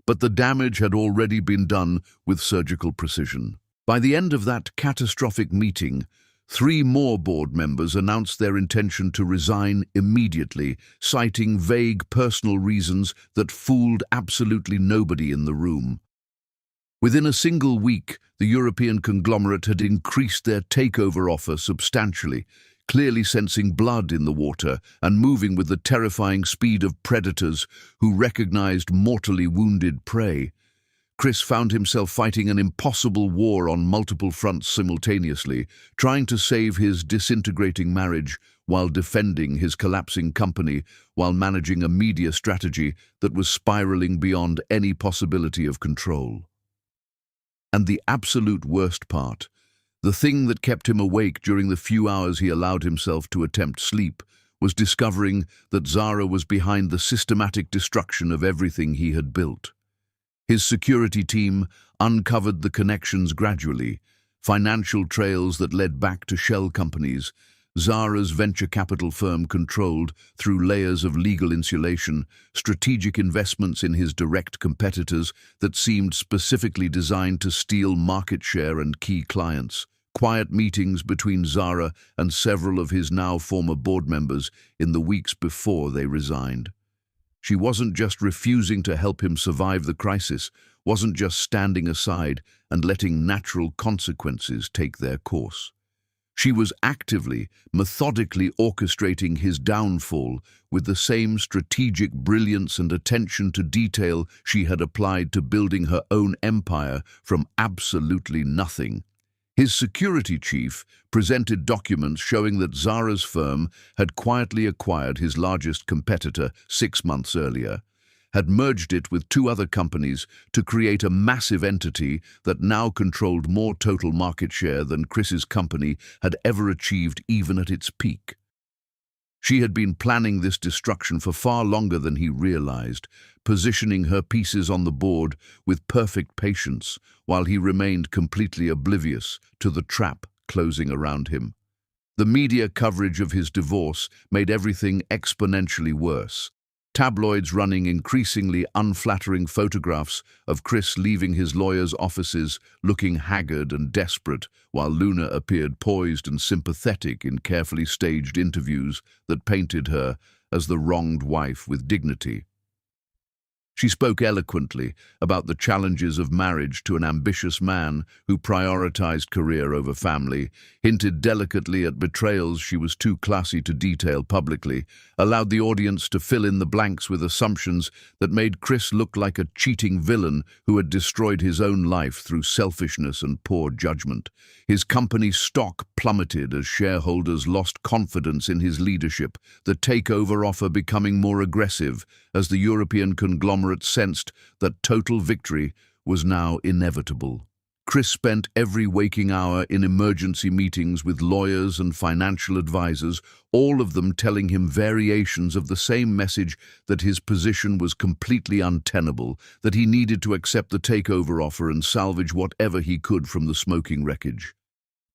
but the damage had already been done with surgical precision. By the end of that catastrophic meeting, 3 more board members announced their intention to resign immediately, citing vague personal reasons that fooled absolutely nobody in the room. Within a single week, the European conglomerate had increased their takeover offer substantially, clearly sensing blood in the water and moving with the terrifying speed of predators who recognized mortally wounded prey. Chris found himself fighting an impossible war on multiple fronts simultaneously, trying to save his disintegrating marriage while defending his collapsing company, while managing a media strategy that was spiraling beyond any possibility of control. And the absolute worst part, the thing that kept him awake during the few hours he allowed himself to attempt sleep, was discovering that Zara was behind the systematic destruction of everything he had built. His security team uncovered the connections gradually, financial trails that led back to shell companies, Zara's venture capital firm controlled, through layers of legal insulation, strategic investments in his direct competitors that seemed specifically designed to steal market share and key clients. Quiet meetings between Zara and several of his now former board members in the weeks before they resigned. She wasn't just refusing to help him survive the crisis, wasn't just standing aside and letting natural consequences take their course. She was actively, methodically orchestrating his downfall with the same strategic brilliance and attention to detail she had applied to building her own empire from absolutely nothing. His security chief presented documents showing that Zara's firm had quietly acquired his largest competitor 6 months earlier, had merged it with 2 other companies to create a massive entity that now controlled more total market share than Chris's company had ever achieved even at its peak. She had been planning this destruction for far longer than he realized, positioning her pieces on the board with perfect patience while he remained completely oblivious to the trap closing around him. The media coverage of his divorce made everything exponentially worse. Tabloids running increasingly unflattering photographs of Chris leaving his lawyer's offices looking haggard and desperate, while Luna appeared poised and sympathetic in carefully staged interviews that painted her as the wronged wife with dignity. She spoke eloquently about the challenges of marriage to an ambitious man who prioritized career over family, hinted delicately at betrayals she was too classy to detail publicly, allowed the audience to fill in the blanks with assumptions that made Chris look like a cheating villain who had destroyed his own life through selfishness and poor judgment. His company's stock plummeted as shareholders lost confidence in his leadership, the takeover offer becoming more aggressive as the European conglomerate sensed that total victory was now inevitable. Chris spent every waking hour in emergency meetings with lawyers and financial advisors, all of them telling him variations of the same message that his position was completely untenable, that he needed to accept the takeover offer and salvage whatever he could from the smoking wreckage.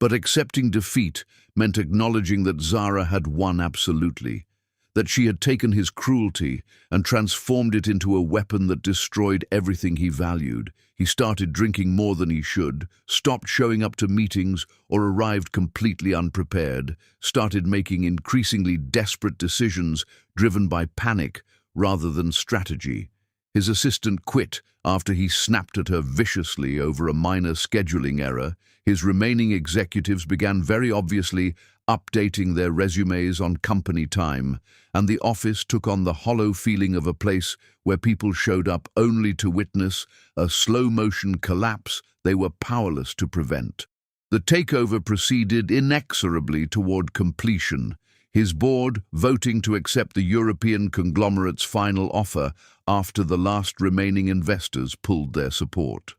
But accepting defeat meant acknowledging that Zara had won absolutely, that she had taken his cruelty and transformed it into a weapon that destroyed everything he valued. He started drinking more than he should, stopped showing up to meetings or arrived completely unprepared, started making increasingly desperate decisions driven by panic rather than strategy. His assistant quit after he snapped at her viciously over a minor scheduling error. His remaining executives began very obviously updating their resumes on company time, and the office took on the hollow feeling of a place where people showed up only to witness a slow-motion collapse they were powerless to prevent. The takeover proceeded inexorably toward completion, his board voting to accept the European conglomerate's final offer after the last remaining investors pulled their support.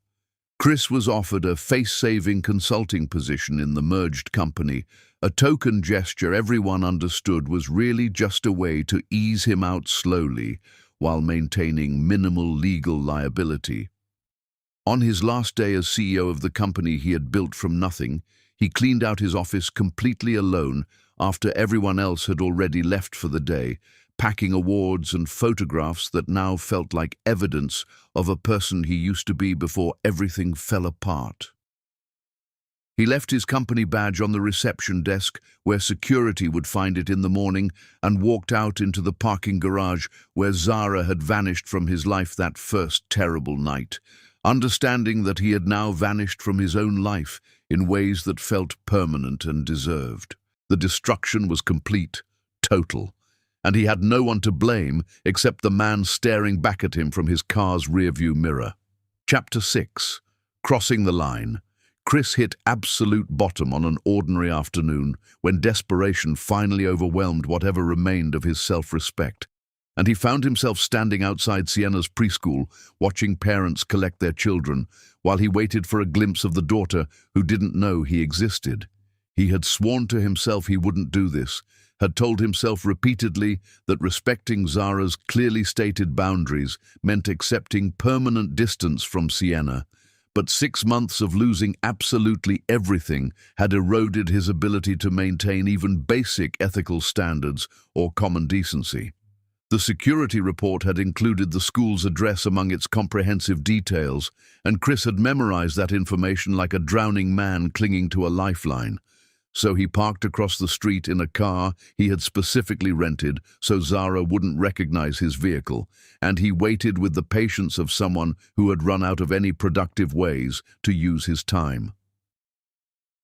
Chris was offered a face-saving consulting position in the merged company, a token gesture everyone understood was really just a way to ease him out slowly while maintaining minimal legal liability. On his last day as CEO of the company he had built from nothing, he cleaned out his office completely alone after everyone else had already left for the day, packing awards and photographs that now felt like evidence of a person he used to be before everything fell apart. He left his company badge on the reception desk where security would find it in the morning and walked out into the parking garage where Zara had vanished from his life that first terrible night, understanding that he had now vanished from his own life in ways that felt permanent and deserved. The destruction was complete, total, and he had no one to blame except the man staring back at him from his car's rearview mirror. Chapter 6. Crossing the Line. Chris hit absolute bottom on an ordinary afternoon when desperation finally overwhelmed whatever remained of his self-respect. And he found himself standing outside Sienna's preschool, watching parents collect their children, while he waited for a glimpse of the daughter who didn't know he existed. He had sworn to himself he wouldn't do this, had told himself repeatedly that respecting Zara's clearly stated boundaries meant accepting permanent distance from Sienna. But 6 months of losing absolutely everything had eroded his ability to maintain even basic ethical standards or common decency. The security report had included the school's address among its comprehensive details, and Chris had memorized that information like a drowning man clinging to a lifeline. So he parked across the street in a car he had specifically rented so Zara wouldn't recognize his vehicle, and he waited with the patience of someone who had run out of any productive ways to use his time.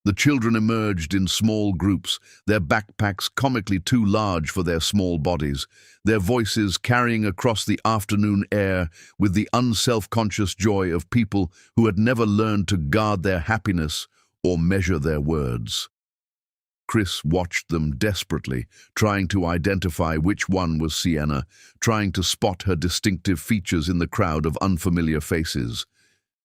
The children emerged in small groups, their backpacks comically too large for their small bodies, their voices carrying across the afternoon air with the unself-conscious joy of people who had never learned to guard their happiness or measure their words. Chris watched them desperately, trying to identify which one was Sienna, trying to spot her distinctive features in the crowd of unfamiliar faces.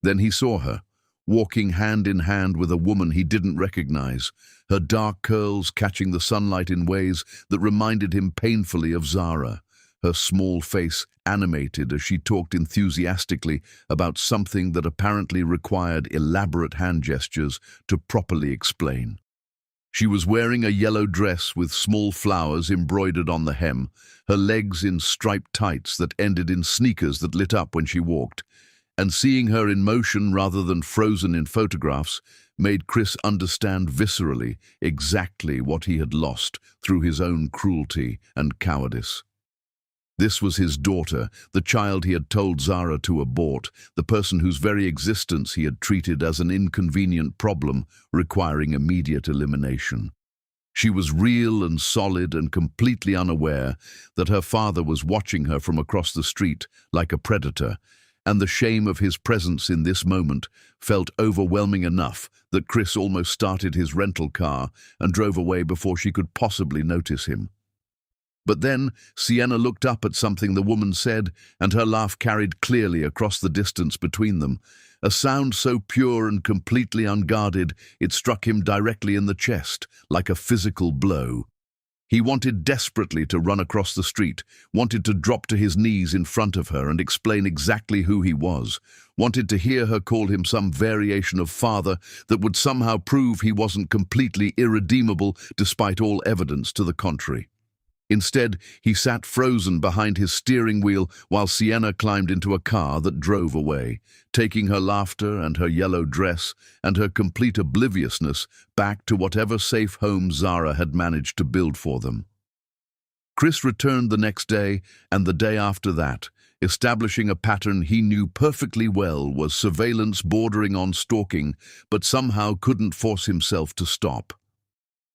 Then he saw her, walking hand in hand with a woman he didn't recognize, her dark curls catching the sunlight in ways that reminded him painfully of Zara, her small face animated as she talked enthusiastically about something that apparently required elaborate hand gestures to properly explain. She was wearing a yellow dress with small flowers embroidered on the hem, her legs in striped tights that ended in sneakers that lit up when she walked. And seeing her in motion rather than frozen in photographs made Chris understand viscerally exactly what he had lost through his own cruelty and cowardice. This was his daughter, the child he had told Zara to abort, the person whose very existence he had treated as an inconvenient problem requiring immediate elimination. She was real and solid and completely unaware that her father was watching her from across the street like a predator, and the shame of his presence in this moment felt overwhelming enough that Chris almost started his rental car and drove away before she could possibly notice him. But then Sienna looked up at something the woman said, and her laugh carried clearly across the distance between them, a sound so pure and completely unguarded it struck him directly in the chest, like a physical blow. He wanted desperately to run across the street, wanted to drop to his knees in front of her and explain exactly who he was, wanted to hear her call him some variation of father that would somehow prove he wasn't completely irredeemable despite all evidence to the contrary. Instead, he sat frozen behind his steering wheel while Sienna climbed into a car that drove away, taking her laughter and her yellow dress and her complete obliviousness back to whatever safe home Zara had managed to build for them. Chris returned the next day and the day after that, establishing a pattern he knew perfectly well was surveillance bordering on stalking, but somehow couldn't force himself to stop.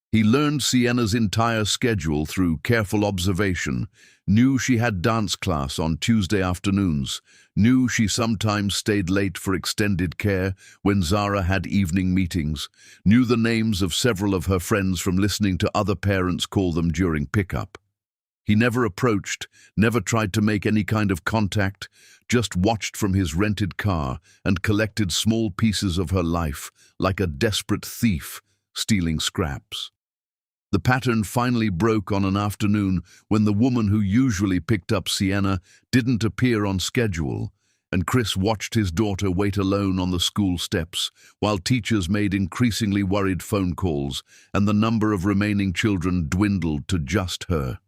He learned Sienna's entire schedule through careful observation, knew she had dance class on Tuesday afternoons, knew she sometimes stayed late for extended care when Zara had evening meetings, knew the names of several of her friends from listening to other parents call them during pickup. He never approached, never tried to make any kind of contact, just watched from his rented car and collected small pieces of her life, like a desperate thief stealing scraps. The pattern finally broke on an afternoon when the woman who usually picked up Sienna didn't appear on schedule, and Chris watched his daughter wait alone on the school steps, while teachers made increasingly worried phone calls and the number of remaining children dwindled to just her.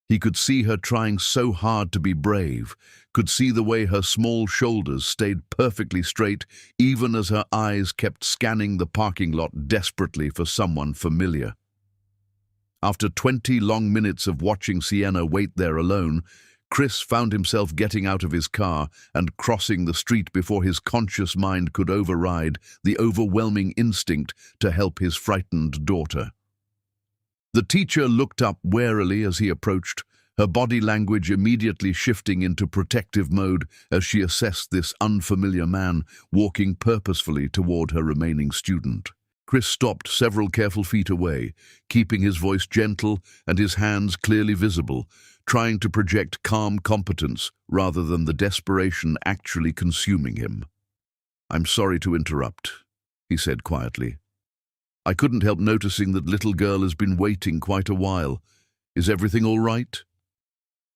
He could see her trying so hard to be brave, could see the way her small shoulders stayed perfectly straight even as her eyes kept scanning the parking lot desperately for someone familiar. After 20 long minutes of watching Sienna wait there alone, Chris found himself getting out of his car and crossing the street before his conscious mind could override the overwhelming instinct to help his frightened daughter. The teacher looked up warily as he approached, her body language immediately shifting into protective mode as she assessed this unfamiliar man walking purposefully toward her remaining student. Chris stopped several careful feet away, keeping his voice gentle and his hands clearly visible, trying to project calm competence rather than the desperation actually consuming him. "I'm sorry to interrupt," he said quietly. "I couldn't help noticing that little girl has been waiting quite a while. Is everything all right?"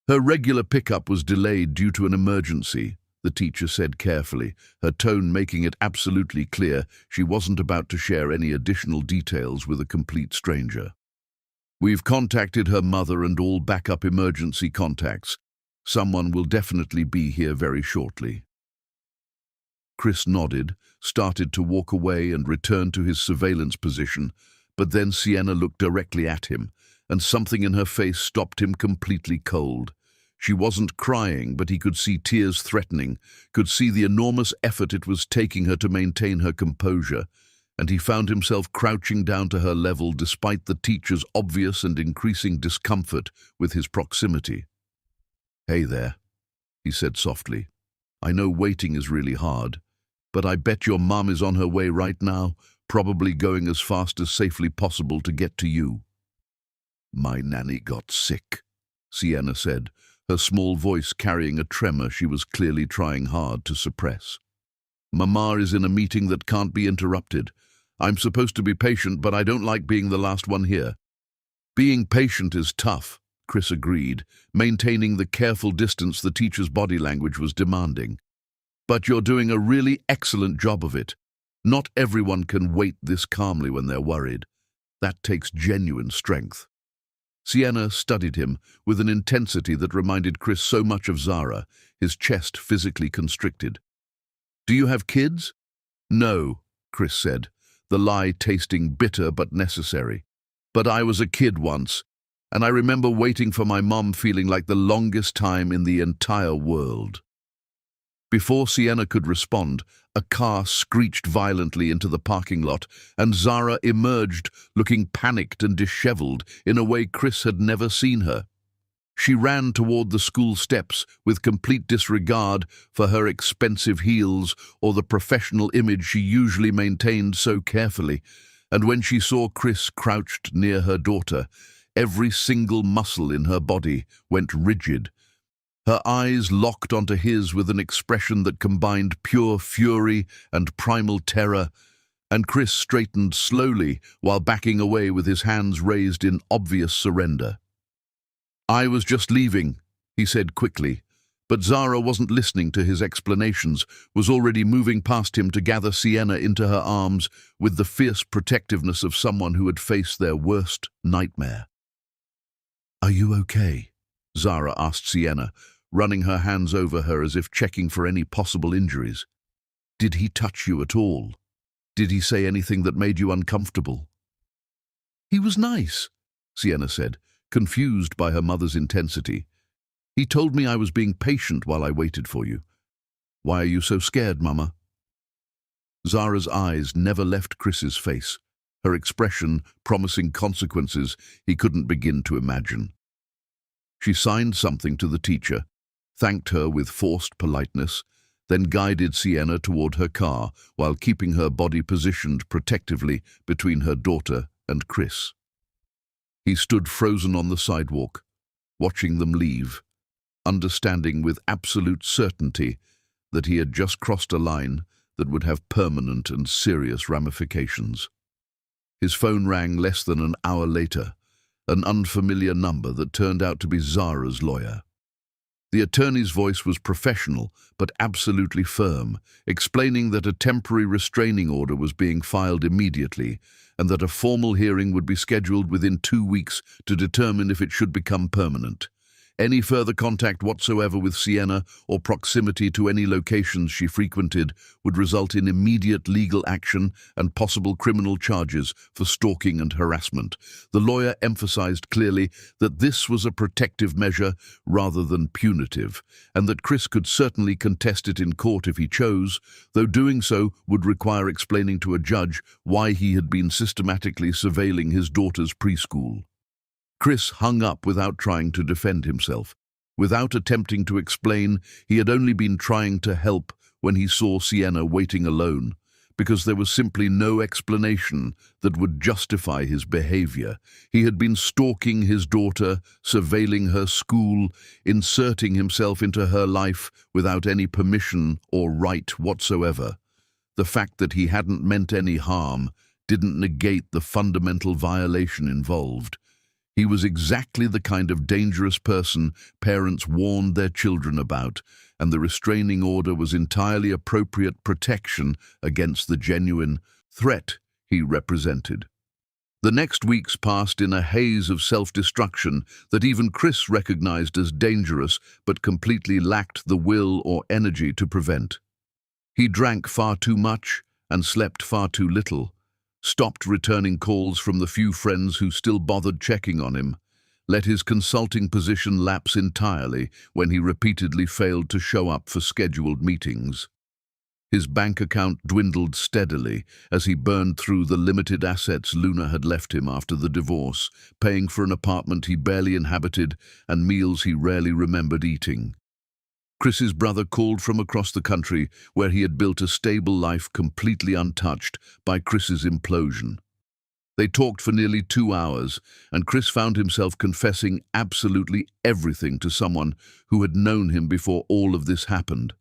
"Her regular pickup was delayed due to an emergency," the teacher said carefully, her tone making it absolutely clear she wasn't about to share any additional details with a complete stranger. "We've contacted her mother and all backup emergency contacts. Someone will definitely be here very shortly." Chris nodded, started to walk away and return to his surveillance position, but then Sienna looked directly at him, and something in her face stopped him completely cold. She wasn't crying, but he could see tears threatening, could see the enormous effort it was taking her to maintain her composure, and he found himself crouching down to her level despite the teacher's obvious and increasing discomfort with his proximity. "Hey there," he said softly. "I know waiting is really hard, but I bet your mum is on her way right now, probably going as fast as safely possible to get to you." "My nanny got sick," Sienna said, her small voice carrying a tremor she was clearly trying hard to suppress. "Mama is in a meeting that can't be interrupted. I'm supposed to be patient, but I don't like being the last one here." "Being patient is tough," Chris agreed, maintaining the careful distance the teacher's body language was demanding. "But you're doing a really excellent job of it. Not everyone can wait this calmly when they're worried. That takes genuine strength." Sienna studied him with an intensity that reminded Chris so much of Zara, his chest physically constricted. "Do you have kids?" "No," Chris said, the lie tasting bitter but necessary. "But I was a kid once, and I remember waiting for my mum feeling like the longest time in the entire world." Before Sienna could respond, a car screeched violently into the parking lot, and Zara emerged, looking panicked and disheveled in a way Chris had never seen her. She ran toward the school steps with complete disregard for her expensive heels or the professional image she usually maintained so carefully, and when she saw Chris crouched near her daughter, every single muscle in her body went rigid. Her eyes locked onto his with an expression that combined pure fury and primal terror, and Chris straightened slowly while backing away with his hands raised in obvious surrender. "I was just leaving," he said quickly, but Zara wasn't listening to his explanations, was already moving past him to gather Sienna into her arms with the fierce protectiveness of someone who had faced their worst nightmare. "Are you okay?" Zara asked Sienna, running her hands over her as if checking for any possible injuries. "Did he touch you at all? Did he say anything that made you uncomfortable?" "He was nice," Sienna said, confused by her mother's intensity. "He told me I was being patient while I waited for you. Why are you so scared, Mama?" Zara's eyes never left Chris's face, her expression promising consequences he couldn't begin to imagine. She signed something to the teacher, thanked her with forced politeness, then guided Sienna toward her car while keeping her body positioned protectively between her daughter and Chris. He stood frozen on the sidewalk, watching them leave, understanding with absolute certainty that he had just crossed a line that would have permanent and serious ramifications. His phone rang less than an hour later, an unfamiliar number that turned out to be Zara's lawyer. The attorney's voice was professional but absolutely firm, explaining that a temporary restraining order was being filed immediately and that a formal hearing would be scheduled within 2 weeks to determine if it should become permanent. Any further contact whatsoever with Sienna or proximity to any locations she frequented would result in immediate legal action and possible criminal charges for stalking and harassment. The lawyer emphasized clearly that this was a protective measure rather than punitive, and that Chris could certainly contest it in court if he chose, though doing so would require explaining to a judge why he had been systematically surveilling his daughter's preschool. Chris hung up without trying to defend himself. Without attempting to explain, he had only been trying to help when he saw Sienna waiting alone, because there was simply no explanation that would justify his behavior. He had been stalking his daughter, surveilling her school, inserting himself into her life without any permission or right whatsoever. The fact that he hadn't meant any harm didn't negate the fundamental violation involved. He was exactly the kind of dangerous person parents warned their children about, and the restraining order was entirely appropriate protection against the genuine threat he represented. The next weeks passed in a haze of self-destruction that even Chris recognized as dangerous but completely lacked the will or energy to prevent. He drank far too much and slept far too little, stopped returning calls from the few friends who still bothered checking on him, let his consulting position lapse entirely when he repeatedly failed to show up for scheduled meetings. His bank account dwindled steadily as he burned through the limited assets Luna had left him after the divorce, paying for an apartment he barely inhabited and meals he rarely remembered eating. Chris's brother called from across the country, where he had built a stable life completely untouched by Chris's implosion. They talked for nearly 2 hours, and Chris found himself confessing absolutely everything to someone who had known him before all of this happened.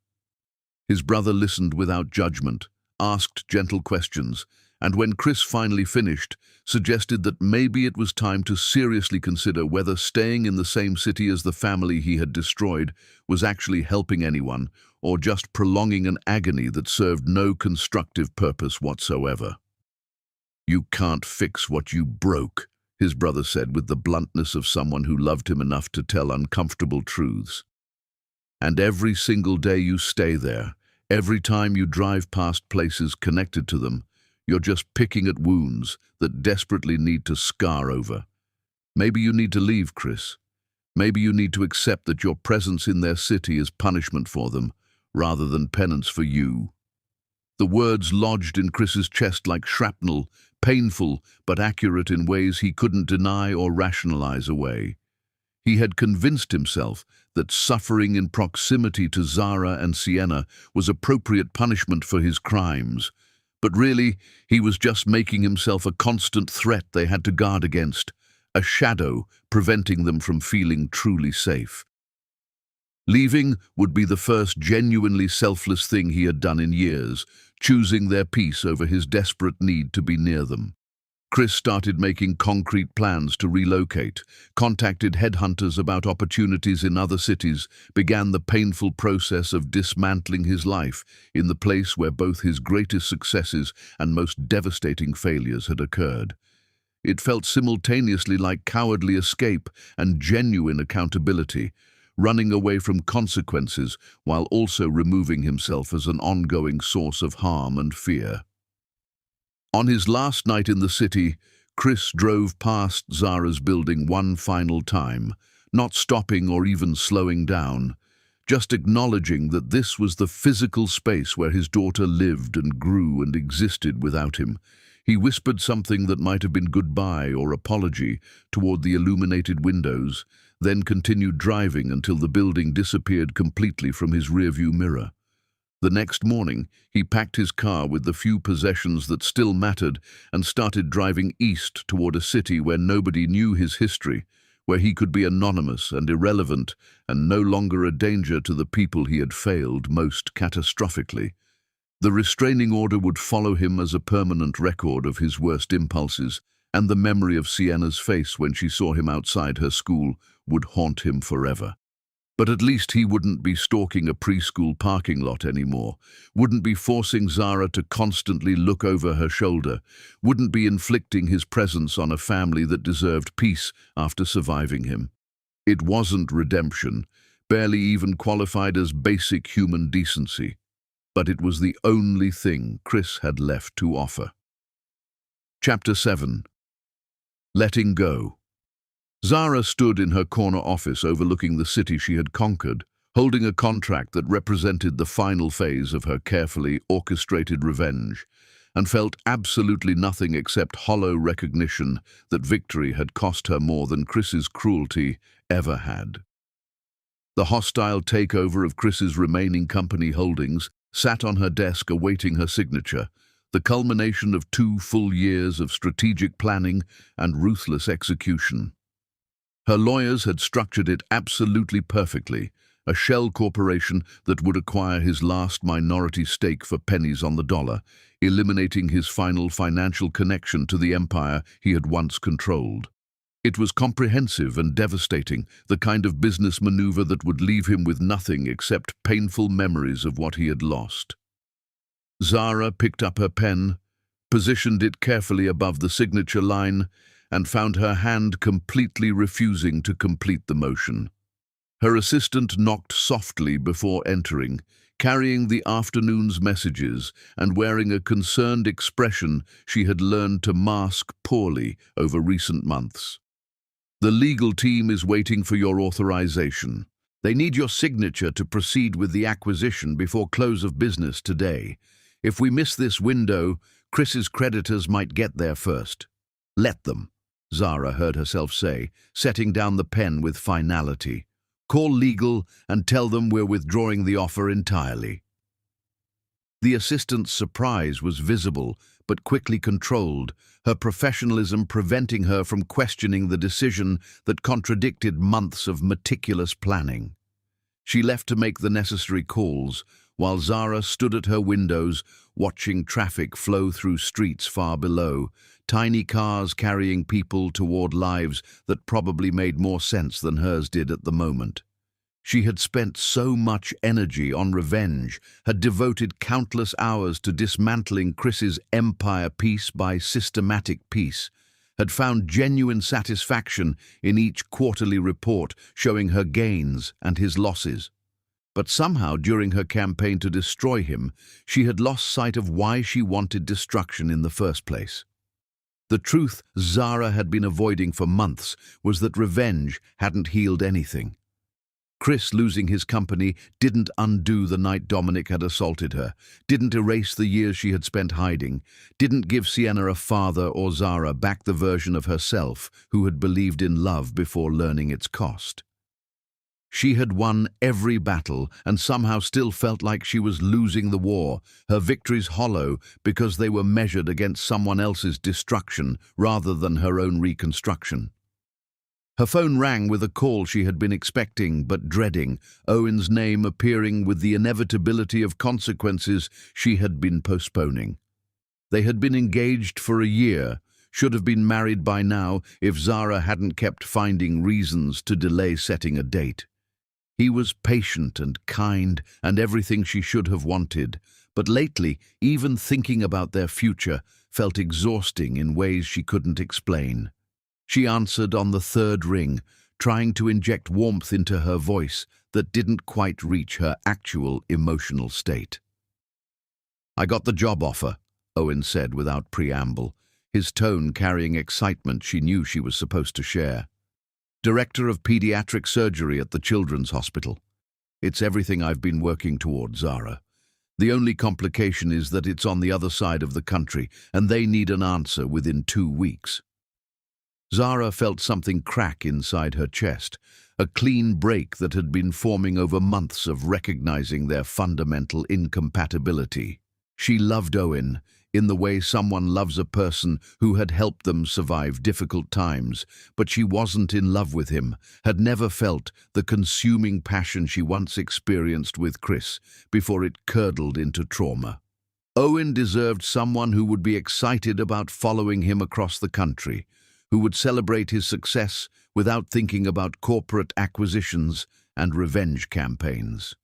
His brother listened without judgment, asked gentle questions, and when Chris finally finished, suggested that maybe it was time to seriously consider whether staying in the same city as the family he had destroyed was actually helping anyone, or just prolonging an agony that served no constructive purpose whatsoever. "You can't fix what you broke," his brother said with the bluntness of someone who loved him enough to tell uncomfortable truths. "And every single day you stay there, every time you drive past places connected to them, you're just picking at wounds that desperately need to scar over. Maybe you need to leave, Chris. Maybe you need to accept that your presence in their city is punishment for them, rather than penance for you." The words lodged in Chris's chest like shrapnel, painful but accurate in ways he couldn't deny or rationalize away. He had convinced himself that suffering in proximity to Zara and Sienna was appropriate punishment for his crimes, but really he was just making himself a constant threat they had to guard against, a shadow preventing them from feeling truly safe. Leaving would be the first genuinely selfless thing he had done in years, choosing their peace over his desperate need to be near them. Chris started making concrete plans to relocate, contacted headhunters about opportunities in other cities, began the painful process of dismantling his life in the place where both his greatest successes and most devastating failures had occurred. It felt simultaneously like cowardly escape and genuine accountability, running away from consequences while also removing himself as an ongoing source of harm and fear. On his last night in the city, Chris drove past Zara's building one final time, not stopping or even slowing down, just acknowledging that this was the physical space where his daughter lived and grew and existed without him. He whispered something that might have been goodbye or apology toward the illuminated windows, then continued driving until the building disappeared completely from his rearview mirror. The next morning, he packed his car with the few possessions that still mattered and started driving east toward a city where nobody knew his history, where he could be anonymous and irrelevant and no longer a danger to the people he had failed most catastrophically. The restraining order would follow him as a permanent record of his worst impulses, and the memory of Sienna's face when she saw him outside her school would haunt him forever. But at least he wouldn't be stalking a preschool parking lot anymore, wouldn't be forcing Zara to constantly look over her shoulder, wouldn't be inflicting his presence on a family that deserved peace after surviving him. It wasn't redemption, barely even qualified as basic human decency, but it was the only thing Chris had left to offer. Chapter 7. Letting Go. Zara stood in her corner office overlooking the city she had conquered, holding a contract that represented the final phase of her carefully orchestrated revenge, and felt absolutely nothing except hollow recognition that victory had cost her more than Chris's cruelty ever had. The hostile takeover of Chris's remaining company holdings sat on her desk awaiting her signature, the culmination of 2 full years of strategic planning and ruthless execution. Her lawyers had structured it absolutely perfectly, a shell corporation that would acquire his last minority stake for pennies on the dollar, eliminating his final financial connection to the empire he had once controlled. It was comprehensive and devastating, the kind of business maneuver that would leave him with nothing except painful memories of what he had lost. Zara picked up her pen, positioned it carefully above the signature line, and found her hand completely refusing to complete the motion. Her assistant knocked softly before entering, carrying the afternoon's messages and wearing a concerned expression she had learned to mask poorly over recent months. "The legal team is waiting for your authorization. They need your signature to proceed with the acquisition before close of business today. If we miss this window, Chris's creditors might get there first." "Let them," Zara heard herself say, setting down the pen with finality. "Call legal and tell them we're withdrawing the offer entirely." The assistant's surprise was visible, but quickly controlled, her professionalism preventing her from questioning the decision that contradicted months of meticulous planning. She left to make the necessary calls, while Zara stood at her windows, watching traffic flow through streets far below, tiny cars carrying people toward lives that probably made more sense than hers did at the moment. She had spent so much energy on revenge, had devoted countless hours to dismantling Chris's empire piece by systematic piece, had found genuine satisfaction in each quarterly report showing her gains and his losses. But somehow, during her campaign to destroy him, she had lost sight of why she wanted destruction in the first place. The truth Zara had been avoiding for months was that revenge hadn't healed anything. Chris losing his company didn't undo the night Dominic had assaulted her, didn't erase the years she had spent hiding, didn't give Sienna a father or Zara back the version of herself who had believed in love before learning its cost. She had won every battle and somehow still felt like she was losing the war, her victories hollow because they were measured against someone else's destruction rather than her own reconstruction. Her phone rang with a call she had been expecting but dreading, Owen's name appearing with the inevitability of consequences she had been postponing. They had been engaged for a year, should have been married by now if Zara hadn't kept finding reasons to delay setting a date. He was patient and kind and everything she should have wanted, but lately, even thinking about their future felt exhausting in ways she couldn't explain. She answered on the third ring, trying to inject warmth into her voice that didn't quite reach her actual emotional state. "I got the job offer," Owen said without preamble, his tone carrying excitement she knew she was supposed to share. "Director of Pediatric Surgery at the Children's Hospital. It's everything I've been working toward, Zara. The only complication is that it's on the other side of the country, and they need an answer within 2 weeks." Zara felt something crack inside her chest, a clean break that had been forming over months of recognizing their fundamental incompatibility. She loved Owen in the way someone loves a person who had helped them survive difficult times, but she wasn't in love with him, had never felt the consuming passion she once experienced with Chris before it curdled into trauma. Owen deserved someone who would be excited about following him across the country, who would celebrate his success without thinking about corporate acquisitions and revenge campaigns.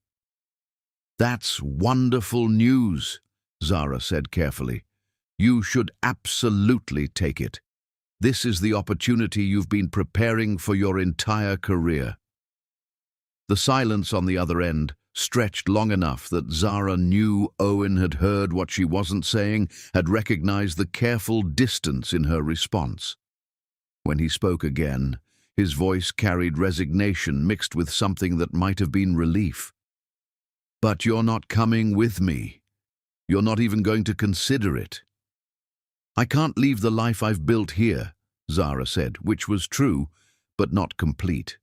"That's wonderful news," Zara said carefully. "You should absolutely take it. This is the opportunity you've been preparing for your entire career." The silence on the other end stretched long enough that Zara knew Owen had heard what she wasn't saying, had recognized the careful distance in her response. When he spoke again, his voice carried resignation mixed with something that might have been relief. "But you're not coming with me. You're not even going to consider it." "I can't leave the life I've built here," Zara said, which was true, but not complete.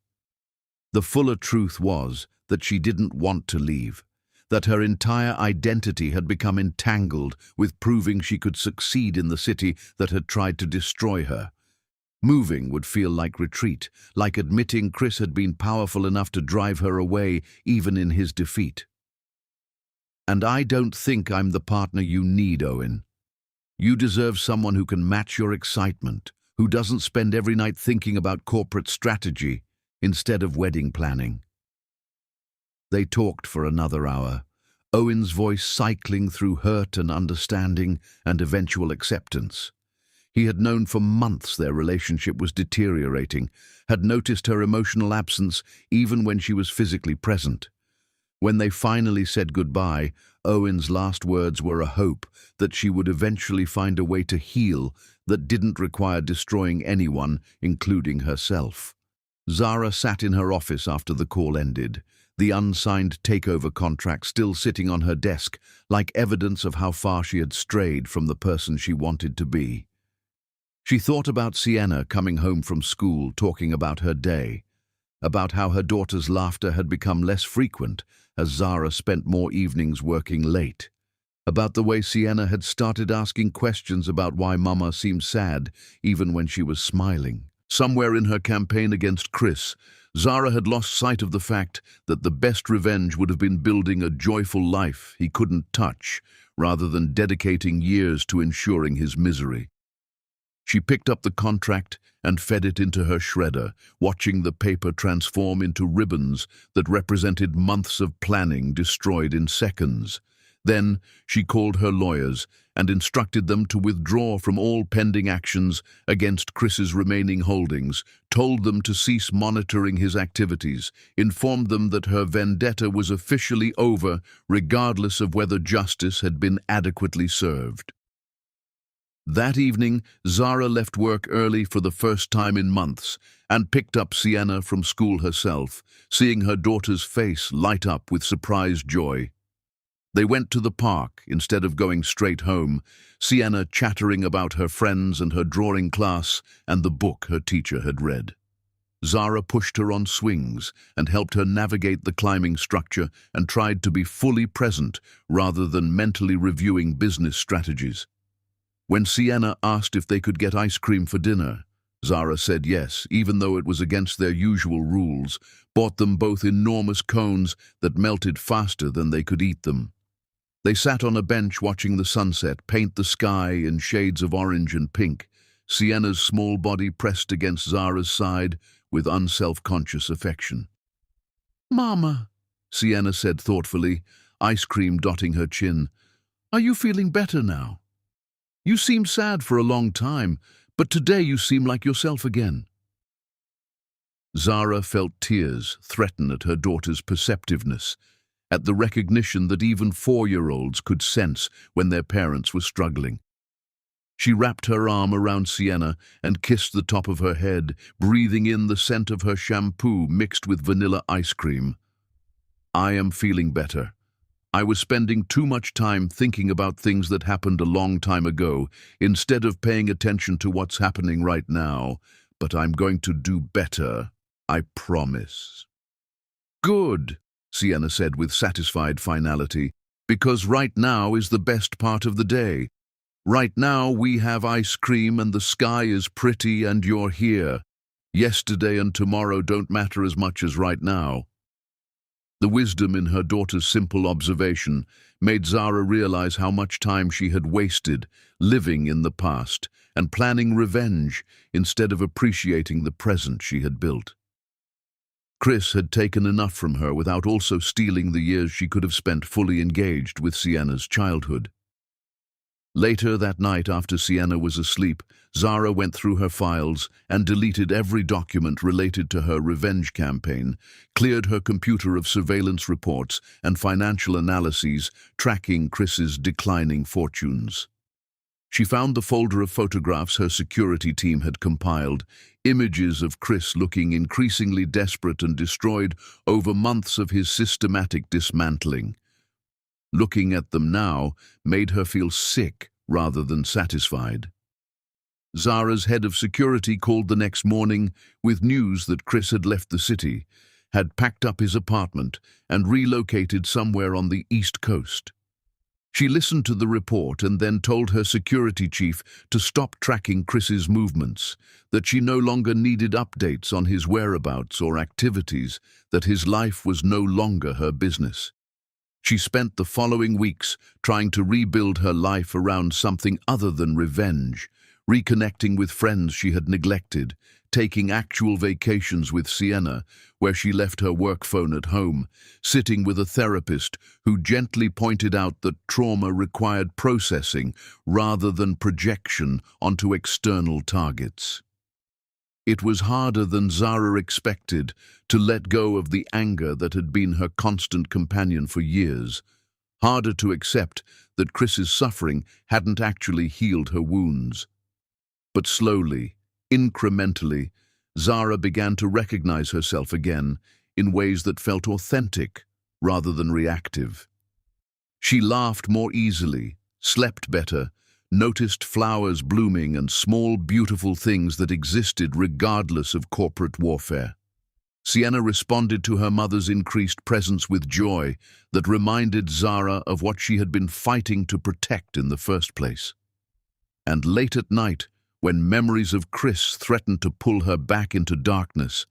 The fuller truth was that she didn't want to leave, that her entire identity had become entangled with proving she could succeed in the city that had tried to destroy her. Moving would feel like retreat, like admitting Chris had been powerful enough to drive her away even in his defeat. "And I don't think I'm the partner you need, Owen. You deserve someone who can match your excitement, who doesn't spend every night thinking about corporate strategy instead of wedding planning." They talked for another hour, Owen's voice cycling through hurt and understanding and eventual acceptance. He had known for months their relationship was deteriorating, had noticed her emotional absence even when she was physically present. When they finally said goodbye, Owen's last words were a hope that she would eventually find a way to heal that didn't require destroying anyone, including herself. Zara sat in her office after the call ended, the unsigned takeover contract still sitting on her desk, like evidence of how far she had strayed from the person she wanted to be. She thought about Sienna coming home from school, talking about her day, about how her daughter's laughter had become less frequent as Zara spent more evenings working late, about the way Sienna had started asking questions about why Mama seemed sad even when she was smiling. Somewhere in her campaign against Chris, Zara had lost sight of the fact that the best revenge would have been building a joyful life he couldn't touch, rather than dedicating years to ensuring his misery. She picked up the contract and fed it into her shredder, watching the paper transform into ribbons that represented months of planning destroyed in seconds. Then she called her lawyers and instructed them to withdraw from all pending actions against Chris's remaining holdings, told them to cease monitoring his activities, informed them that her vendetta was officially over regardless of whether justice had been adequately served. That evening, Zara left work early for the first time in months and picked up Sienna from school herself, seeing her daughter's face light up with surprised joy. They went to the park instead of going straight home, Sienna chattering about her friends and her drawing class and the book her teacher had read. Zara pushed her on swings and helped her navigate the climbing structure and tried to be fully present rather than mentally reviewing business strategies. When Sienna asked if they could get ice cream for dinner, Zara said yes, even though it was against their usual rules, bought them both enormous cones that melted faster than they could eat them. They sat on a bench watching the sunset paint the sky in shades of orange and pink, Sienna's small body pressed against Zara's side with unself-conscious affection. "Mama," Sienna said thoughtfully, ice cream dotting her chin, "are you feeling better now? You seemed sad for a long time, but today you seem like yourself again." Zara felt tears threaten at her daughter's perceptiveness, at the recognition that even 4-year-olds could sense when their parents were struggling. She wrapped her arm around Sienna and kissed the top of her head, breathing in the scent of her shampoo mixed with vanilla ice cream. "I am feeling better. I was spending too much time thinking about things that happened a long time ago, instead of paying attention to what's happening right now, but I'm going to do better, I promise." "Good," Sienna said with satisfied finality, "because right now is the best part of the day. Right now we have ice cream and the sky is pretty and you're here. Yesterday and tomorrow don't matter as much as right now." The wisdom in her daughter's simple observation made Zara realize how much time she had wasted living in the past and planning revenge instead of appreciating the present she had built. Chris had taken enough from her without also stealing the years she could have spent fully engaged with Sienna's childhood. Later that night, after Sienna was asleep, Zara went through her files and deleted every document related to her revenge campaign, cleared her computer of surveillance reports and financial analyses tracking Chris's declining fortunes. She found the folder of photographs her security team had compiled, images of Chris looking increasingly desperate and destroyed over months of his systematic dismantling. Looking at them now made her feel sick rather than satisfied. Zara's head of security called the next morning with news that Chris had left the city, had packed up his apartment and relocated somewhere on the East Coast. She listened to the report and then told her security chief to stop tracking Chris's movements, that she no longer needed updates on his whereabouts or activities, that his life was no longer her business. She spent the following weeks trying to rebuild her life around something other than revenge, reconnecting with friends she had neglected, taking actual vacations with Sienna, where she left her work phone at home, sitting with a therapist who gently pointed out that trauma required processing rather than projection onto external targets. It was harder than Zara expected to let go of the anger that had been her constant companion for years, harder to accept that Chris's suffering hadn't actually healed her wounds. But slowly, incrementally, Zara began to recognize herself again in ways that felt authentic rather than reactive. She laughed more easily, slept better, noticed flowers blooming and small beautiful things that existed regardless of corporate warfare. Sienna responded to her mother's increased presence with joy that reminded Zara of what she had been fighting to protect in the first place. And late at night, when memories of Chris threatened to pull her back into darkness,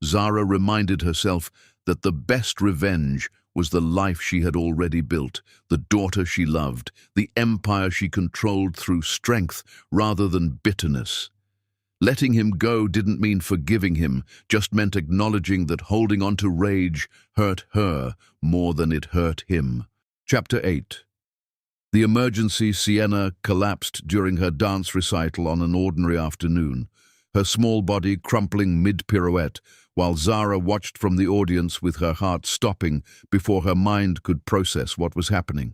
Zara reminded herself that the best revenge was the life she had already built, the daughter she loved, the empire she controlled through strength rather than bitterness. Letting him go didn't mean forgiving him, just meant acknowledging that holding on to rage hurt her more than it hurt him. Chapter 8. The emergency Sienna collapsed during her dance recital on an ordinary afternoon, her small body crumpling mid-pirouette, while Zara watched from the audience with her heart stopping before her mind could process what was happening.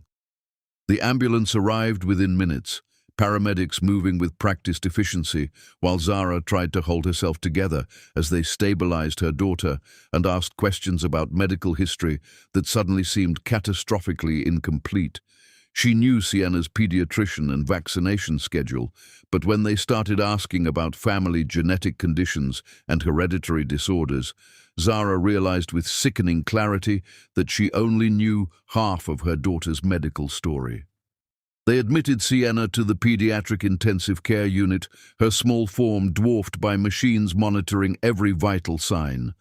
The ambulance arrived within minutes, paramedics moving with practiced efficiency, while Zara tried to hold herself together as they stabilized her daughter and asked questions about medical history that suddenly seemed catastrophically incomplete. She knew Sienna's pediatrician and vaccination schedule, but when they started asking about family genetic conditions and hereditary disorders, Zara realized with sickening clarity that she only knew half of her daughter's medical story. They admitted Sienna to the pediatric intensive care unit, her small form dwarfed by machines monitoring every vital sign.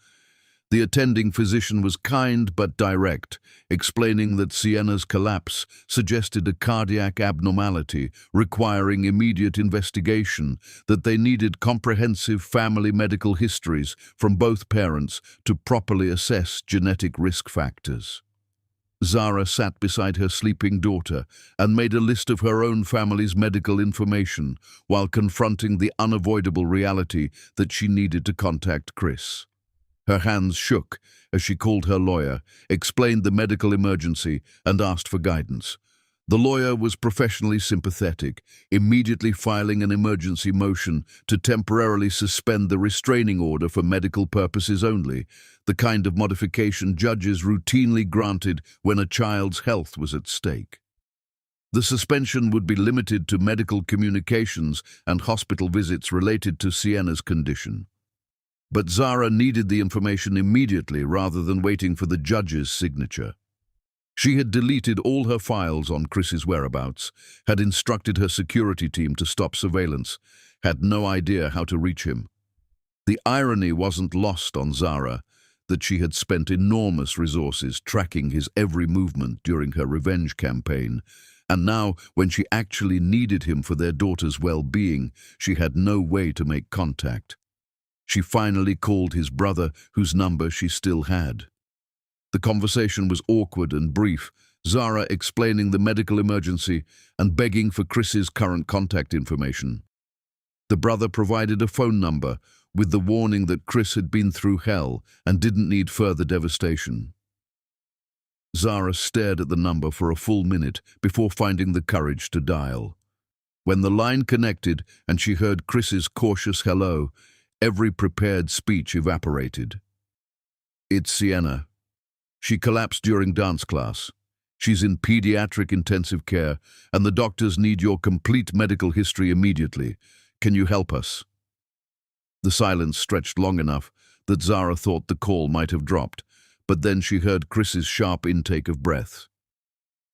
The attending physician was kind but direct, explaining that Sienna's collapse suggested a cardiac abnormality requiring immediate investigation, that they needed comprehensive family medical histories from both parents to properly assess genetic risk factors. Zara sat beside her sleeping daughter and made a list of her own family's medical information while confronting the unavoidable reality that she needed to contact Chris. Her hands shook as she called her lawyer, explained the medical emergency, and asked for guidance. The lawyer was professionally sympathetic, immediately filing an emergency motion to temporarily suspend the restraining order for medical purposes only, the kind of modification judges routinely granted when a child's health was at stake. The suspension would be limited to medical communications and hospital visits related to Sienna's condition. But Zara needed the information immediately rather than waiting for the judge's signature. She had deleted all her files on Chris's whereabouts, had instructed her security team to stop surveillance, had no idea how to reach him. The irony wasn't lost on Zara that she had spent enormous resources tracking his every movement during her revenge campaign, and now, when she actually needed him for their daughter's well-being, she had no way to make contact. She finally called his brother, whose number she still had. The conversation was awkward and brief, Zara explaining the medical emergency and begging for Chris's current contact information. The brother provided a phone number with the warning that Chris had been through hell and didn't need further devastation. Zara stared at the number for a full minute before finding the courage to dial. When the line connected and she heard Chris's cautious hello, every prepared speech evaporated. "It's Sienna. She collapsed during dance class. She's in pediatric intensive care, and the doctors need your complete medical history immediately. Can you help us?" The silence stretched long enough that Zara thought the call might have dropped, but then she heard Chris's sharp intake of breath.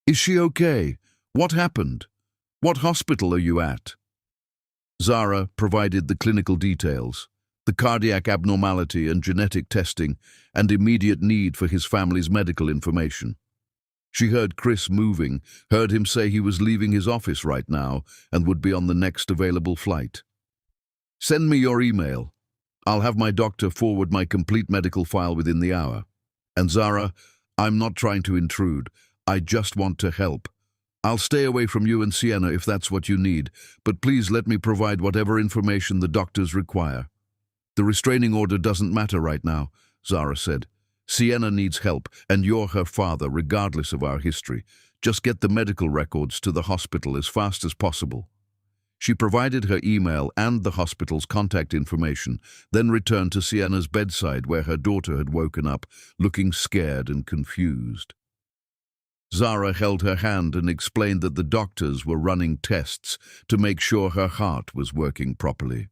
"Is she okay? What happened? What hospital are you at?" Zara provided the clinical details, the cardiac abnormality and genetic testing, and immediate need for his family's medical information. She heard Chris moving, heard him say he was leaving his office right now and would be on the next available flight. "Send me your email. I'll have my doctor forward my complete medical file within the hour. And Zara, I'm not trying to intrude. I just want to help. I'll stay away from you and Sienna if that's what you need, but please let me provide whatever information the doctors require." "The restraining order doesn't matter right now," Zara said. "Sienna needs help, and you're her father, regardless of our history. Just get the medical records to the hospital as fast as possible." She provided her email and the hospital's contact information, then returned to Sienna's bedside where her daughter had woken up, looking scared and confused. Zara held her hand and explained that the doctors were running tests to make sure her heart was working properly.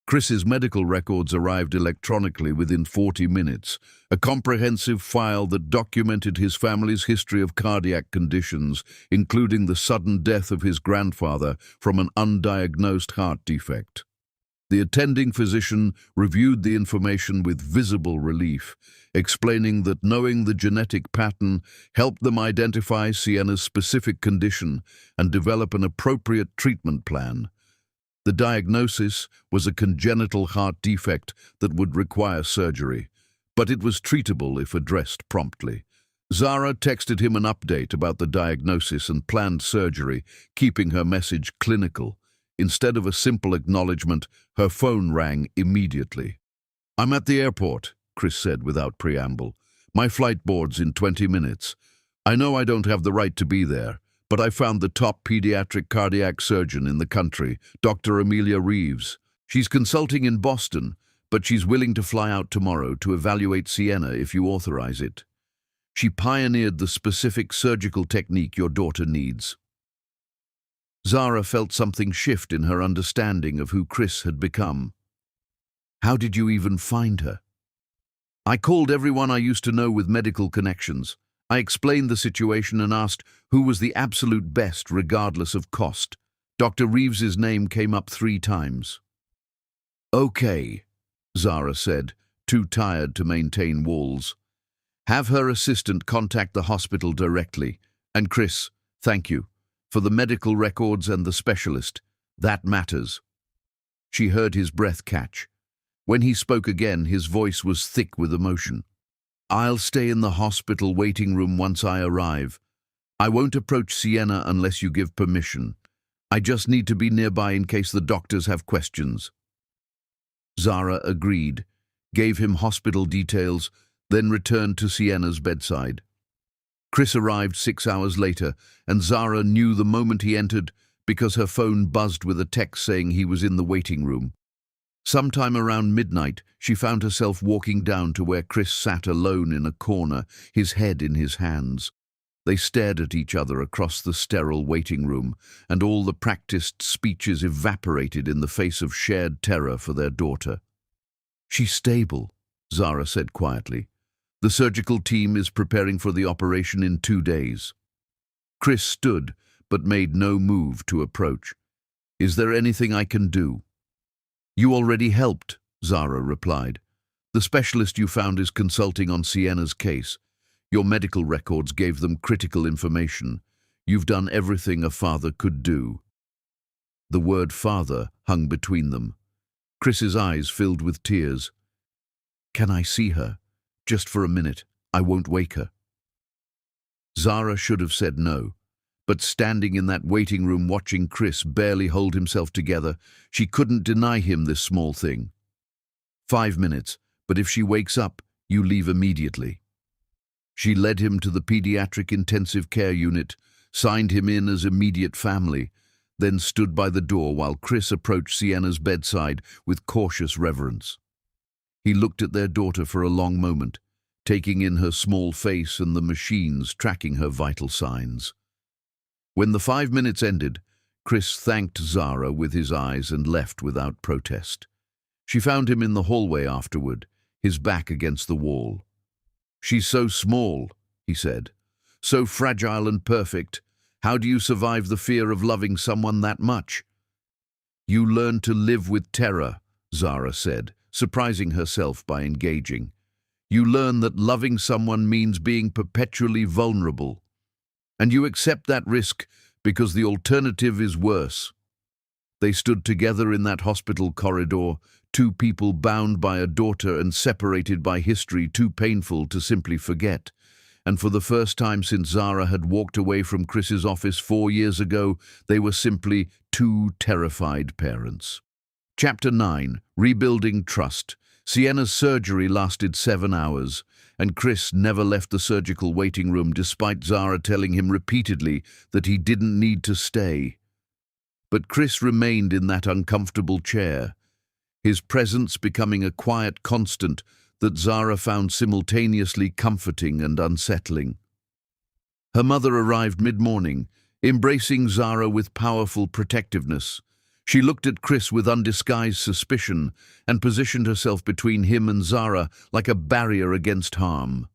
Chris's medical records arrived electronically within 40 minutes, a comprehensive file that documented his family's history of cardiac conditions, including the sudden death of his grandfather from an undiagnosed heart defect. The attending physician reviewed the information with visible relief, explaining that knowing the genetic pattern helped them identify Sienna's specific condition and develop an appropriate treatment plan. The diagnosis was a congenital heart defect that would require surgery, but it was treatable if addressed promptly. Zara texted him an update about the diagnosis and planned surgery, keeping her message clinical. Instead of a simple acknowledgement, her phone rang immediately. "I'm at the airport," Chris said without preamble. "My flight boards in 20 minutes. I know I don't have the right to be there, but I found the top pediatric cardiac surgeon in the country, Dr. Amelia Reeves. She's consulting in Boston, but she's willing to fly out tomorrow to evaluate Sienna if you authorize it. She pioneered the specific surgical technique your daughter needs." Zara felt something shift in her understanding of who Chris had become. "How did you even find her?" "I called everyone I used to know with medical connections. I explained the situation and asked who was the absolute best regardless of cost. Dr. Reeves's name came up 3 times. "Okay," Zara said, too tired to maintain walls. "Have her assistant contact the hospital directly. And Chris, thank you. For the medical records and the specialist. That matters." She heard his breath catch. When he spoke again, his voice was thick with emotion. "I'll stay in the hospital waiting room once I arrive. I won't approach Sienna unless you give permission. I just need to be nearby in case the doctors have questions." Zara agreed, gave him hospital details, then returned to Sienna's bedside. Chris arrived 6 hours later, and Zara knew the moment he entered because her phone buzzed with a text saying he was in the waiting room. Sometime around midnight, she found herself walking down to where Chris sat alone in a corner, his head in his hands. They stared at each other across the sterile waiting room, and all the practiced speeches evaporated in the face of shared terror for their daughter. "She's stable," Zara said quietly. "The surgical team is preparing for the operation in 2 days." Chris stood, but made no move to approach. "Is there anything I can do?" "You already helped," Zara replied. "The specialist you found is consulting on Sienna's case. Your medical records gave them critical information. You've done everything a father could do." The word father hung between them. Chris's eyes filled with tears. "Can I see her? Just for a minute. I won't wake her." Zara should have said no, but standing in that waiting room watching Chris barely hold himself together, she couldn't deny him this small thing. "5 minutes, but if she wakes up, you leave immediately." She led him to the pediatric intensive care unit, signed him in as immediate family, then stood by the door while Chris approached Sienna's bedside with cautious reverence. He looked at their daughter for a long moment, taking in her small face and the machines tracking her vital signs. When the 5 minutes ended, Chris thanked Zara with his eyes and left without protest. She found him in the hallway afterward, his back against the wall. "She's so small," he said. "So fragile and perfect. How do you survive the fear of loving someone that much?" "You learn to live with terror," Zara said, surprising herself by engaging. "You learn that loving someone means being perpetually vulnerable. And you accept that risk because the alternative is worse." They stood together in that hospital corridor, two people bound by a daughter and separated by history too painful to simply forget. And for the first time since Zara had walked away from Chris's office 4 years ago, they were simply two terrified parents. Chapter 9. Rebuilding Trust. Sienna's surgery lasted 7 hours, and Chris never left the surgical waiting room despite Zara telling him repeatedly that he didn't need to stay. But Chris remained in that uncomfortable chair, his presence becoming a quiet constant that Zara found simultaneously comforting and unsettling. Her mother arrived mid-morning, embracing Zara with powerful protectiveness. She looked at Chris with undisguised suspicion and positioned herself between him and Zara like a barrier against harm.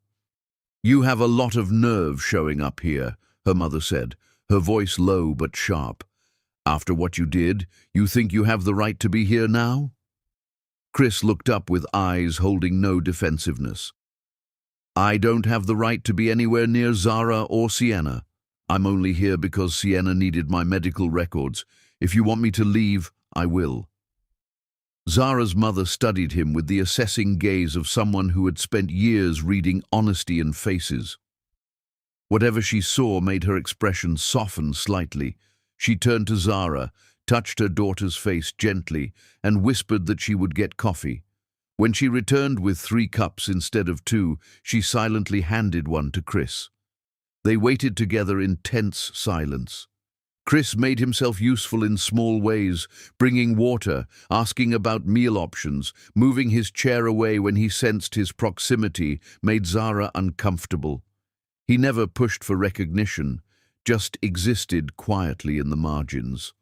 "You have a lot of nerve showing up here," her mother said, her voice low but sharp. "After what you did, you think you have the right to be here now?" Chris looked up with eyes holding no defensiveness. "I don't have the right to be anywhere near Zara or Sienna. I'm only here because Sienna needed my medical records. If you want me to leave, I will." Zara's mother studied him with the assessing gaze of someone who had spent years reading honesty in faces. Whatever she saw made her expression soften slightly. She turned to Zara, touched her daughter's face gently, and whispered that she would get coffee. When she returned with 3 cups instead of 2, she silently handed one to Chris. They waited together in tense silence. Chris made himself useful in small ways, bringing water, asking about meal options, moving his chair away when he sensed his proximity made Zara uncomfortable. He never pushed for recognition, just existed quietly in the margins.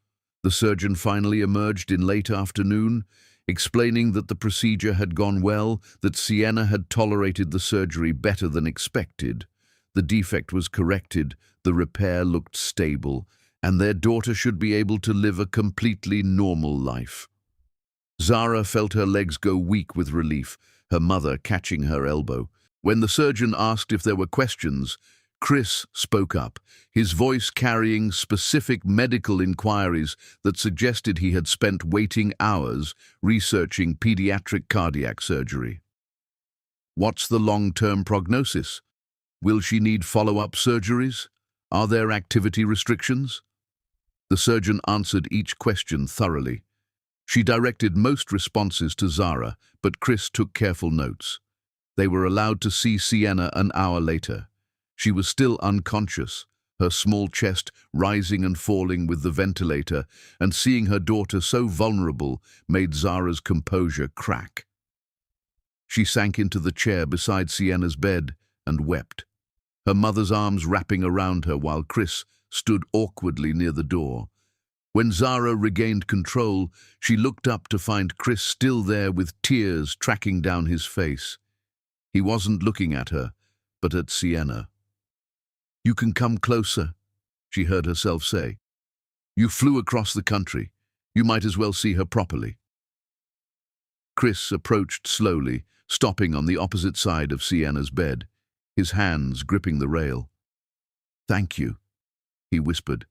The surgeon finally emerged in late afternoon, explaining that the procedure had gone well, that Sienna had tolerated the surgery better than expected. The defect was corrected, the repair looked stable, and their daughter should be able to live a completely normal life. Zara felt her legs go weak with relief, her mother catching her elbow. When the surgeon asked if there were questions, Chris spoke up, his voice carrying specific medical inquiries that suggested he had spent waiting hours researching pediatric cardiac surgery. "What's the long-term prognosis? Will she need follow-up surgeries? Are there activity restrictions?" The surgeon answered each question thoroughly. She directed most responses to Zara, but Chris took careful notes. They were allowed to see Sienna an hour later. She was still unconscious, her small chest rising and falling with the ventilator, and seeing her daughter so vulnerable made Zara's composure crack. She sank into the chair beside Sienna's bed and wept, her mother's arms wrapping around her while Chris stood awkwardly near the door. When Zara regained control, she looked up to find Chris still there with tears tracking down his face. He wasn't looking at her, but at Sienna. "You can come closer," she heard herself say. "You flew across the country. You might as well see her properly." Chris approached slowly, stopping on the opposite side of Sienna's bed, his hands gripping the rail. "Thank you," he whispered.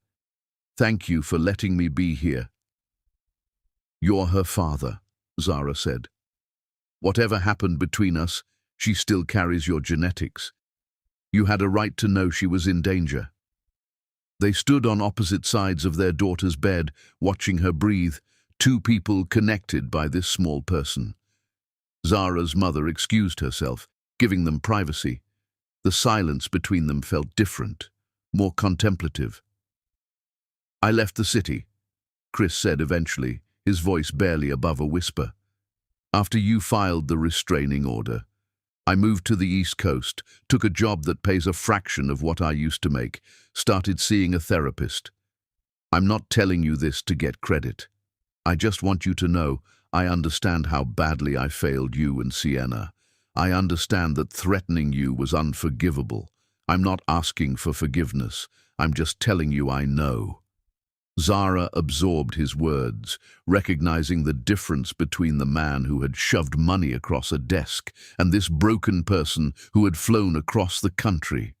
"Thank you for letting me be here." "You're her father," Zara said. "Whatever happened between us, she still carries your genetics. You had a right to know she was in danger." They stood on opposite sides of their daughter's bed, watching her breathe, two people connected by this small person. Zara's mother excused herself, giving them privacy. The silence between them felt different, more contemplative. "I left the city," Chris said eventually, his voice barely above a whisper. "After you filed the restraining order. I moved to the East Coast, took a job that pays a fraction of what I used to make, started seeing a therapist. I'm not telling you this to get credit. I just want you to know I understand how badly I failed you and Sienna. I understand that threatening you was unforgivable. I'm not asking for forgiveness. I'm just telling you I know." Zara absorbed his words, recognizing the difference between the man who had shoved money across a desk and this broken person who had flown across the country.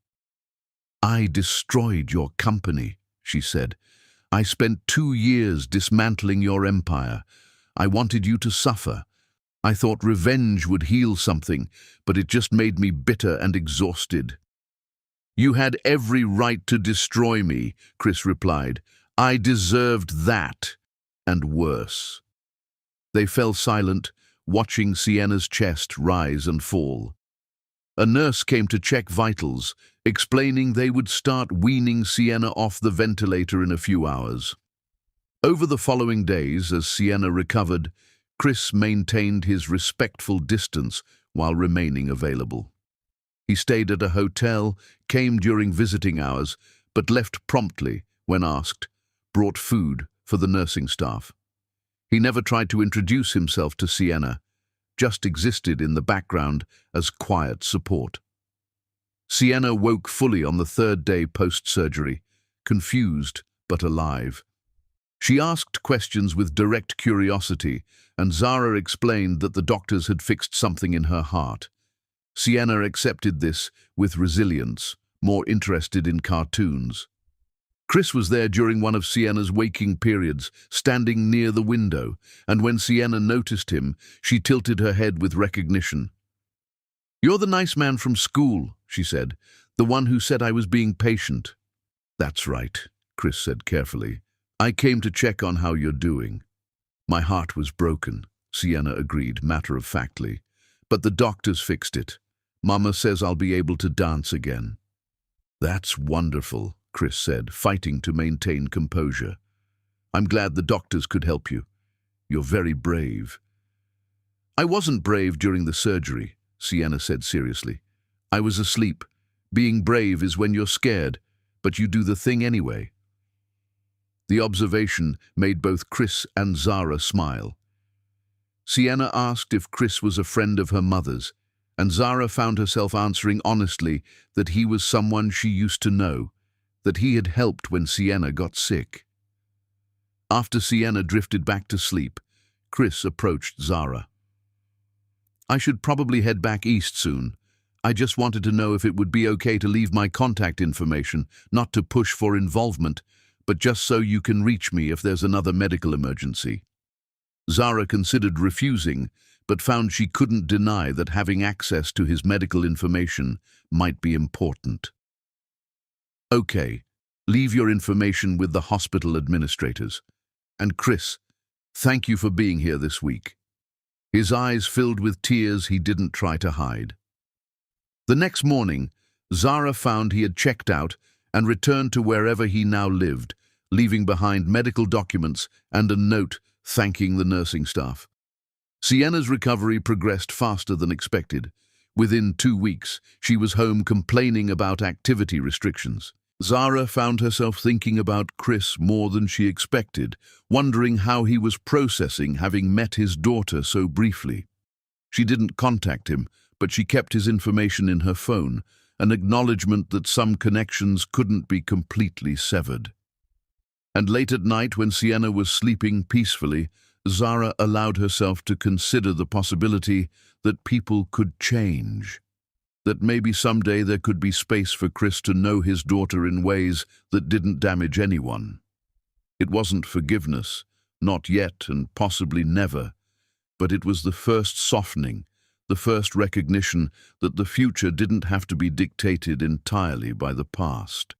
"I destroyed your company," she said. "I spent 2 years dismantling your empire. I wanted you to suffer. I thought revenge would heal something, but it just made me bitter and exhausted." "You had every right to destroy me," Chris replied. "I deserved that, and worse." They fell silent, watching Sienna's chest rise and fall. A nurse came to check vitals, explaining they would start weaning Sienna off the ventilator in a few hours. Over the following days, as Sienna recovered, Chris maintained his respectful distance while remaining available. He stayed at a hotel, came during visiting hours, but left promptly when asked, brought food for the nursing staff. He never tried to introduce himself to Sienna, just existed in the background as quiet support. Sienna woke fully on the 3rd day post-surgery, confused but alive. She asked questions with direct curiosity, and Zara explained that the doctors had fixed something in her heart. Sienna accepted this with resilience, more interested in cartoons. Chris was there during one of Sienna's waking periods, standing near the window, and when Sienna noticed him, she tilted her head with recognition. "You're the nice man from school," she said, "the one who said I was being patient." "That's right," Chris said carefully. "I came to check on how you're doing." "My heart was broken," Sienna agreed matter-of-factly. "But the doctors fixed it. Mama says I'll be able to dance again." "That's wonderful," Chris said, fighting to maintain composure. "I'm glad the doctors could help you. You're very brave." "I wasn't brave during the surgery," Sienna said seriously. "I was asleep. Being brave is when you're scared, but you do the thing anyway." The observation made both Chris and Zara smile. Sienna asked if Chris was a friend of her mother's, and Zara found herself answering honestly that he was someone she used to know, that he had helped when Sienna got sick. After Sienna drifted back to sleep, Chris approached Zara. "I should probably head back east soon. I just wanted to know if it would be okay to leave my contact information, not to push for involvement, but just so you can reach me if there's another medical emergency." Zara considered refusing, but found she couldn't deny that having access to his medical information might be important. "Okay, leave your information with the hospital administrators. And Chris, thank you for being here this week." His eyes filled with tears he didn't try to hide. The next morning, Zara found he had checked out and returned to wherever he now lived, leaving behind medical documents and a note thanking the nursing staff. Sienna's recovery progressed faster than expected. Within 2 weeks, she was home complaining about activity restrictions. Zara found herself thinking about Chris more than she expected, wondering how he was processing having met his daughter so briefly. She didn't contact him, but she kept his information in her phone, an acknowledgement that some connections couldn't be completely severed. And late at night, when Sienna was sleeping peacefully, Zara allowed herself to consider the possibility that people could change. That maybe someday there could be space for Chris to know his daughter in ways that didn't damage anyone. It wasn't forgiveness, not yet and possibly never, but it was the first softening, the first recognition that the future didn't have to be dictated entirely by the past.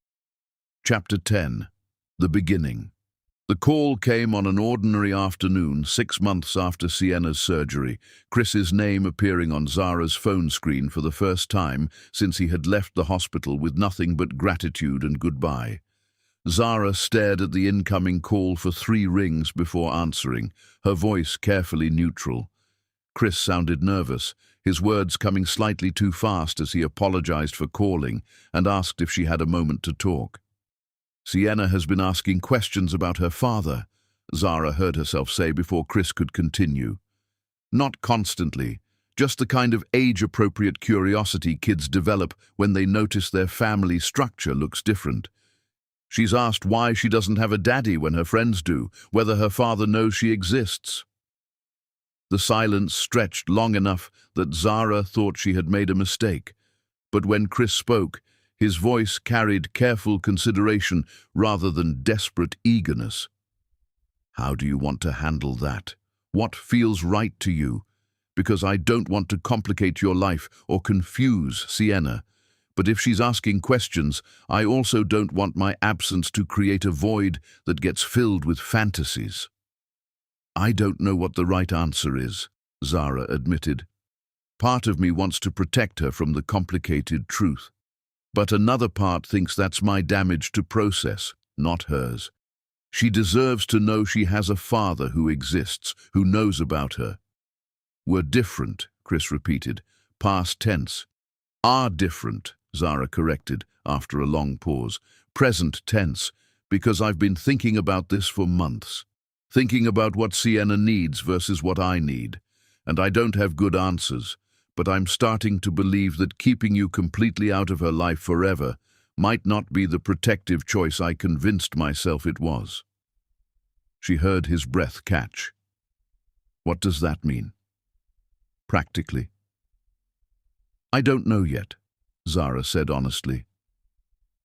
Chapter 10. The Beginning. The call came on an ordinary afternoon 6 months after Sienna's surgery, Chris's name appearing on Zara's phone screen for the first time since he had left the hospital with nothing but gratitude and goodbye. Zara stared at the incoming call for 3 rings before answering, her voice carefully neutral. Chris sounded nervous, his words coming slightly too fast as he apologized for calling and asked if she had a moment to talk. "Sienna has been asking questions about her father," Zara heard herself say before Chris could continue. "Not constantly, just the kind of age-appropriate curiosity kids develop when they notice their family structure looks different. She's asked why she doesn't have a daddy when her friends do, whether her father knows she exists. The silence stretched long enough that Zara thought she had made a mistake, but when Chris spoke, his voice carried careful consideration rather than desperate eagerness. How do you want to handle that? What feels right to you? Because I don't want to complicate your life or confuse Sienna. But if she's asking questions, I also don't want my absence to create a void that gets filled with fantasies. I don't know what the right answer is, Zara admitted. Part of me wants to protect her from the complicated truth. But another part thinks that's my damage to process, not hers. She deserves to know she has a father who exists, who knows about her. We're different, Chris repeated, past tense. Are different, Zara corrected after a long pause. Present tense, because I've been thinking about this for months. Thinking about what Sienna needs versus what I need. And I don't have good answers, but I'm starting to believe that keeping you completely out of her life forever might not be the protective choice I convinced myself it was. She heard his breath catch. What does that mean? Practically. I don't know yet, Zara said honestly.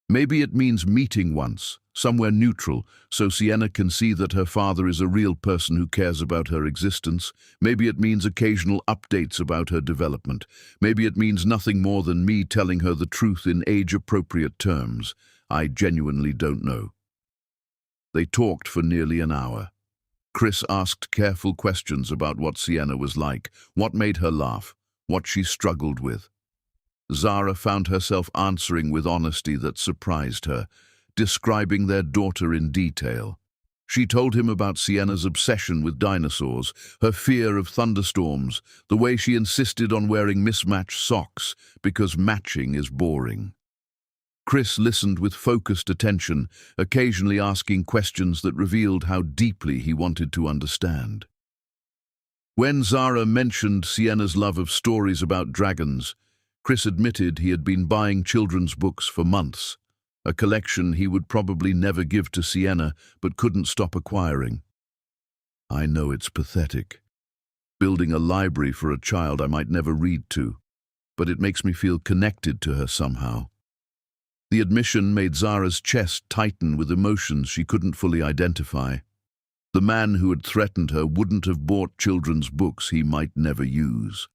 Maybe it means meeting once, somewhere neutral, so Sienna can see that her father is a real person who cares about her existence. Maybe it means occasional updates about her development. Maybe it means nothing more than me telling her the truth in age-appropriate terms. I genuinely don't know. They talked for nearly an hour. Chris asked careful questions about what Sienna was like, what made her laugh, what she struggled with. Zara found herself answering with honesty that surprised her, describing their daughter in detail. She told him about Sienna's obsession with dinosaurs, her fear of thunderstorms, the way she insisted on wearing mismatched socks because matching is boring. Chris listened with focused attention, occasionally asking questions that revealed how deeply he wanted to understand. When Zara mentioned Sienna's love of stories about dragons, Chris admitted he had been buying children's books for months, a collection he would probably never give to Sienna but couldn't stop acquiring. I know it's pathetic, building a library for a child I might never read to, but it makes me feel connected to her somehow. The admission made Zara's chest tighten with emotions she couldn't fully identify. The man who had threatened her wouldn't have bought children's books he might never use.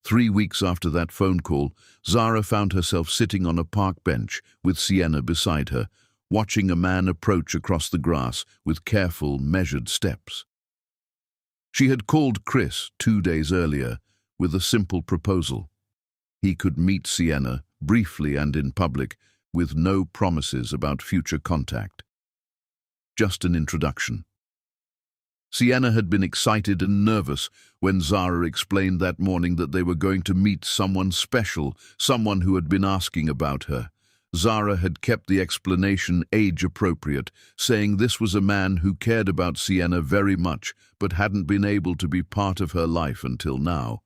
3 weeks after that phone call, Zara found herself sitting on a park bench with Sienna beside her, watching a man approach across the grass with careful, measured steps. She had called Chris 2 days earlier with a simple proposal. He could meet Sienna, briefly and in public, with no promises about future contact. Just an introduction. Sienna had been excited and nervous when Zara explained that morning that they were going to meet someone special, someone who had been asking about her. Zara had kept the explanation age-appropriate, saying this was a man who cared about Sienna very much but hadn't been able to be part of her life until now.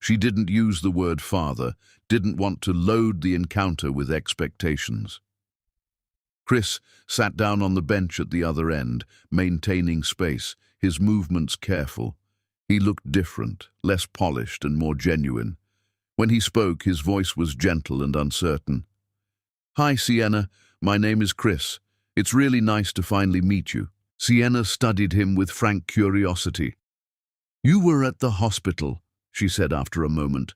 She didn't use the word father, didn't want to load the encounter with expectations. Chris sat down on the bench at the other end, maintaining space, his movements careful. He looked different, less polished and more genuine. When he spoke, his voice was gentle and uncertain. "Hi, Sienna. My name is Chris. It's really nice to finally meet you." Sienna studied him with frank curiosity. "You were at the hospital," she said after a moment,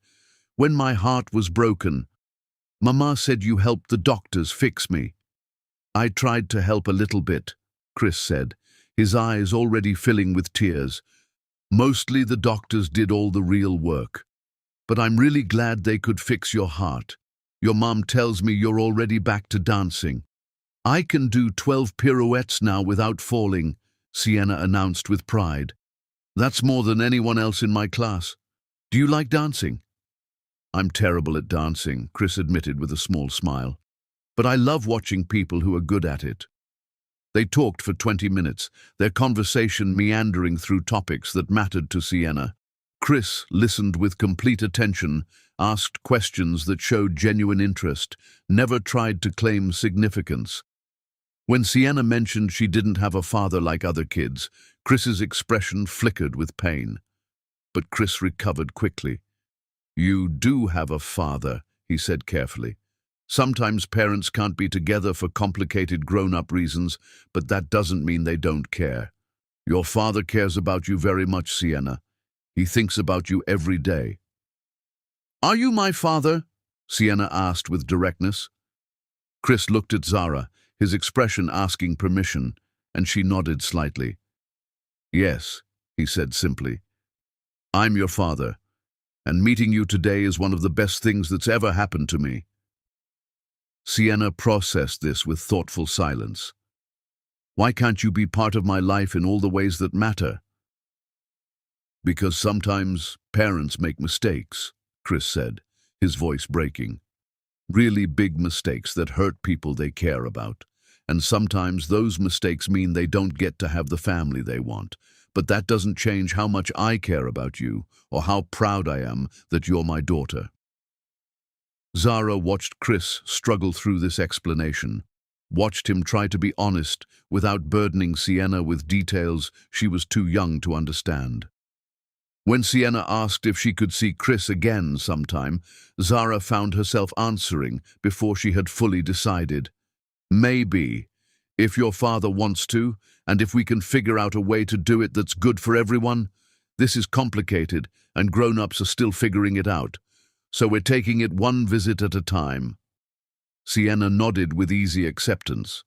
"when my heart was broken. Mama said you helped the doctors fix me." "I tried to help a little bit," Chris said, his eyes already filling with tears. "Mostly the doctors did all the real work. But I'm really glad they could fix your heart. Your mom tells me you're already back to dancing." "I can do 12 pirouettes now without falling," Sienna announced with pride. "That's more than anyone else in my class. Do you like dancing?" "I'm terrible at dancing," Chris admitted with a small smile. "But I love watching people who are good at it." They talked for 20 minutes, their conversation meandering through topics that mattered to Sienna. Chris listened with complete attention, asked questions that showed genuine interest, never tried to claim significance. When Sienna mentioned she didn't have a father like other kids, Chris's expression flickered with pain. But Chris recovered quickly. "You do have a father," he said carefully. "Sometimes parents can't be together for complicated grown-up reasons, but that doesn't mean they don't care. Your father cares about you very much, Sienna. He thinks about you every day." "Are you my father?" Sienna asked with directness. Chris looked at Zara, his expression asking permission, and she nodded slightly. "Yes," he said simply. "I'm your father, and meeting you today is one of the best things that's ever happened to me." Sienna processed this with thoughtful silence. "Why can't you be part of my life in all the ways that matter?" "Because sometimes parents make mistakes," Chris said, his voice breaking. "Really big mistakes that hurt people they care about. And sometimes those mistakes mean they don't get to have the family they want. But that doesn't change how much I care about you, or how proud I am that you're my daughter." Zara watched Chris struggle through this explanation, watched him try to be honest without burdening Sienna with details she was too young to understand. When Sienna asked if she could see Chris again sometime, Zara found herself answering before she had fully decided. "Maybe, if your father wants to, and if we can figure out a way to do it that's good for everyone. This is complicated, and grown-ups are still figuring it out. So we're taking it one visit at a time." Sienna nodded with easy acceptance.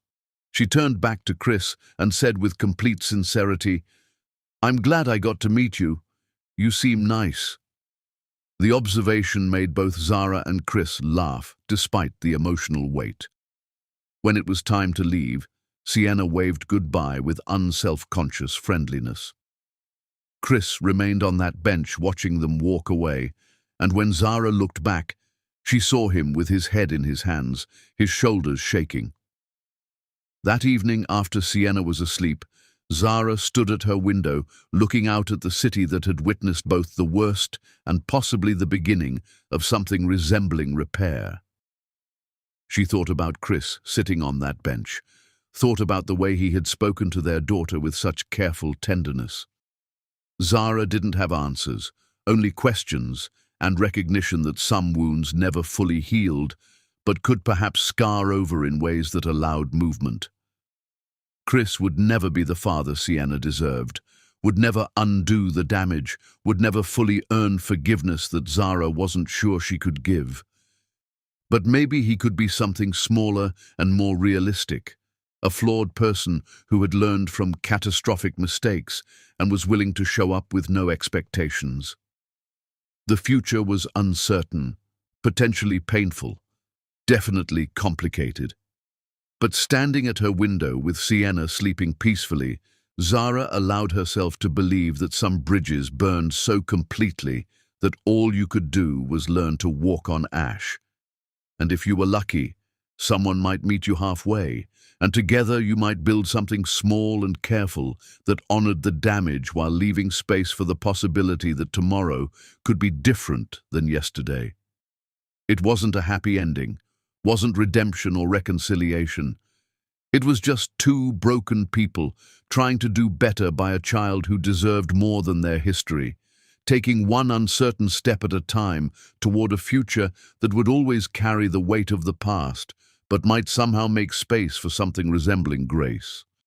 She turned back to Chris and said with complete sincerity, "I'm glad I got to meet you. You seem nice." The observation made both Zara and Chris laugh, despite the emotional weight. When it was time to leave, Sienna waved goodbye with unself-conscious friendliness. Chris remained on that bench watching them walk away, and when Zara looked back, she saw him with his head in his hands, his shoulders shaking. That evening, after Sienna was asleep, Zara stood at her window, looking out at the city that had witnessed both the worst and possibly the beginning of something resembling repair. She thought about Chris sitting on that bench, thought about the way he had spoken to their daughter with such careful tenderness. Zara didn't have answers, only questions and recognition that some wounds never fully healed, but could perhaps scar over in ways that allowed movement. Chris would never be the father Sienna deserved, would never undo the damage, would never fully earn forgiveness that Zara wasn't sure she could give. But maybe he could be something smaller and more realistic, a flawed person who had learned from catastrophic mistakes and was willing to show up with no expectations. The future was uncertain, potentially painful, definitely complicated. But standing at her window with Sienna sleeping peacefully, Zara allowed herself to believe that some bridges burned so completely that all you could do was learn to walk on ash. And if you were lucky, someone might meet you halfway, and together you might build something small and careful that honored the damage while leaving space for the possibility that tomorrow could be different than yesterday. It wasn't a happy ending, wasn't redemption or reconciliation. It was just two broken people trying to do better by a child who deserved more than their history, taking one uncertain step at a time toward a future that would always carry the weight of the past, but might somehow make space for something resembling grace.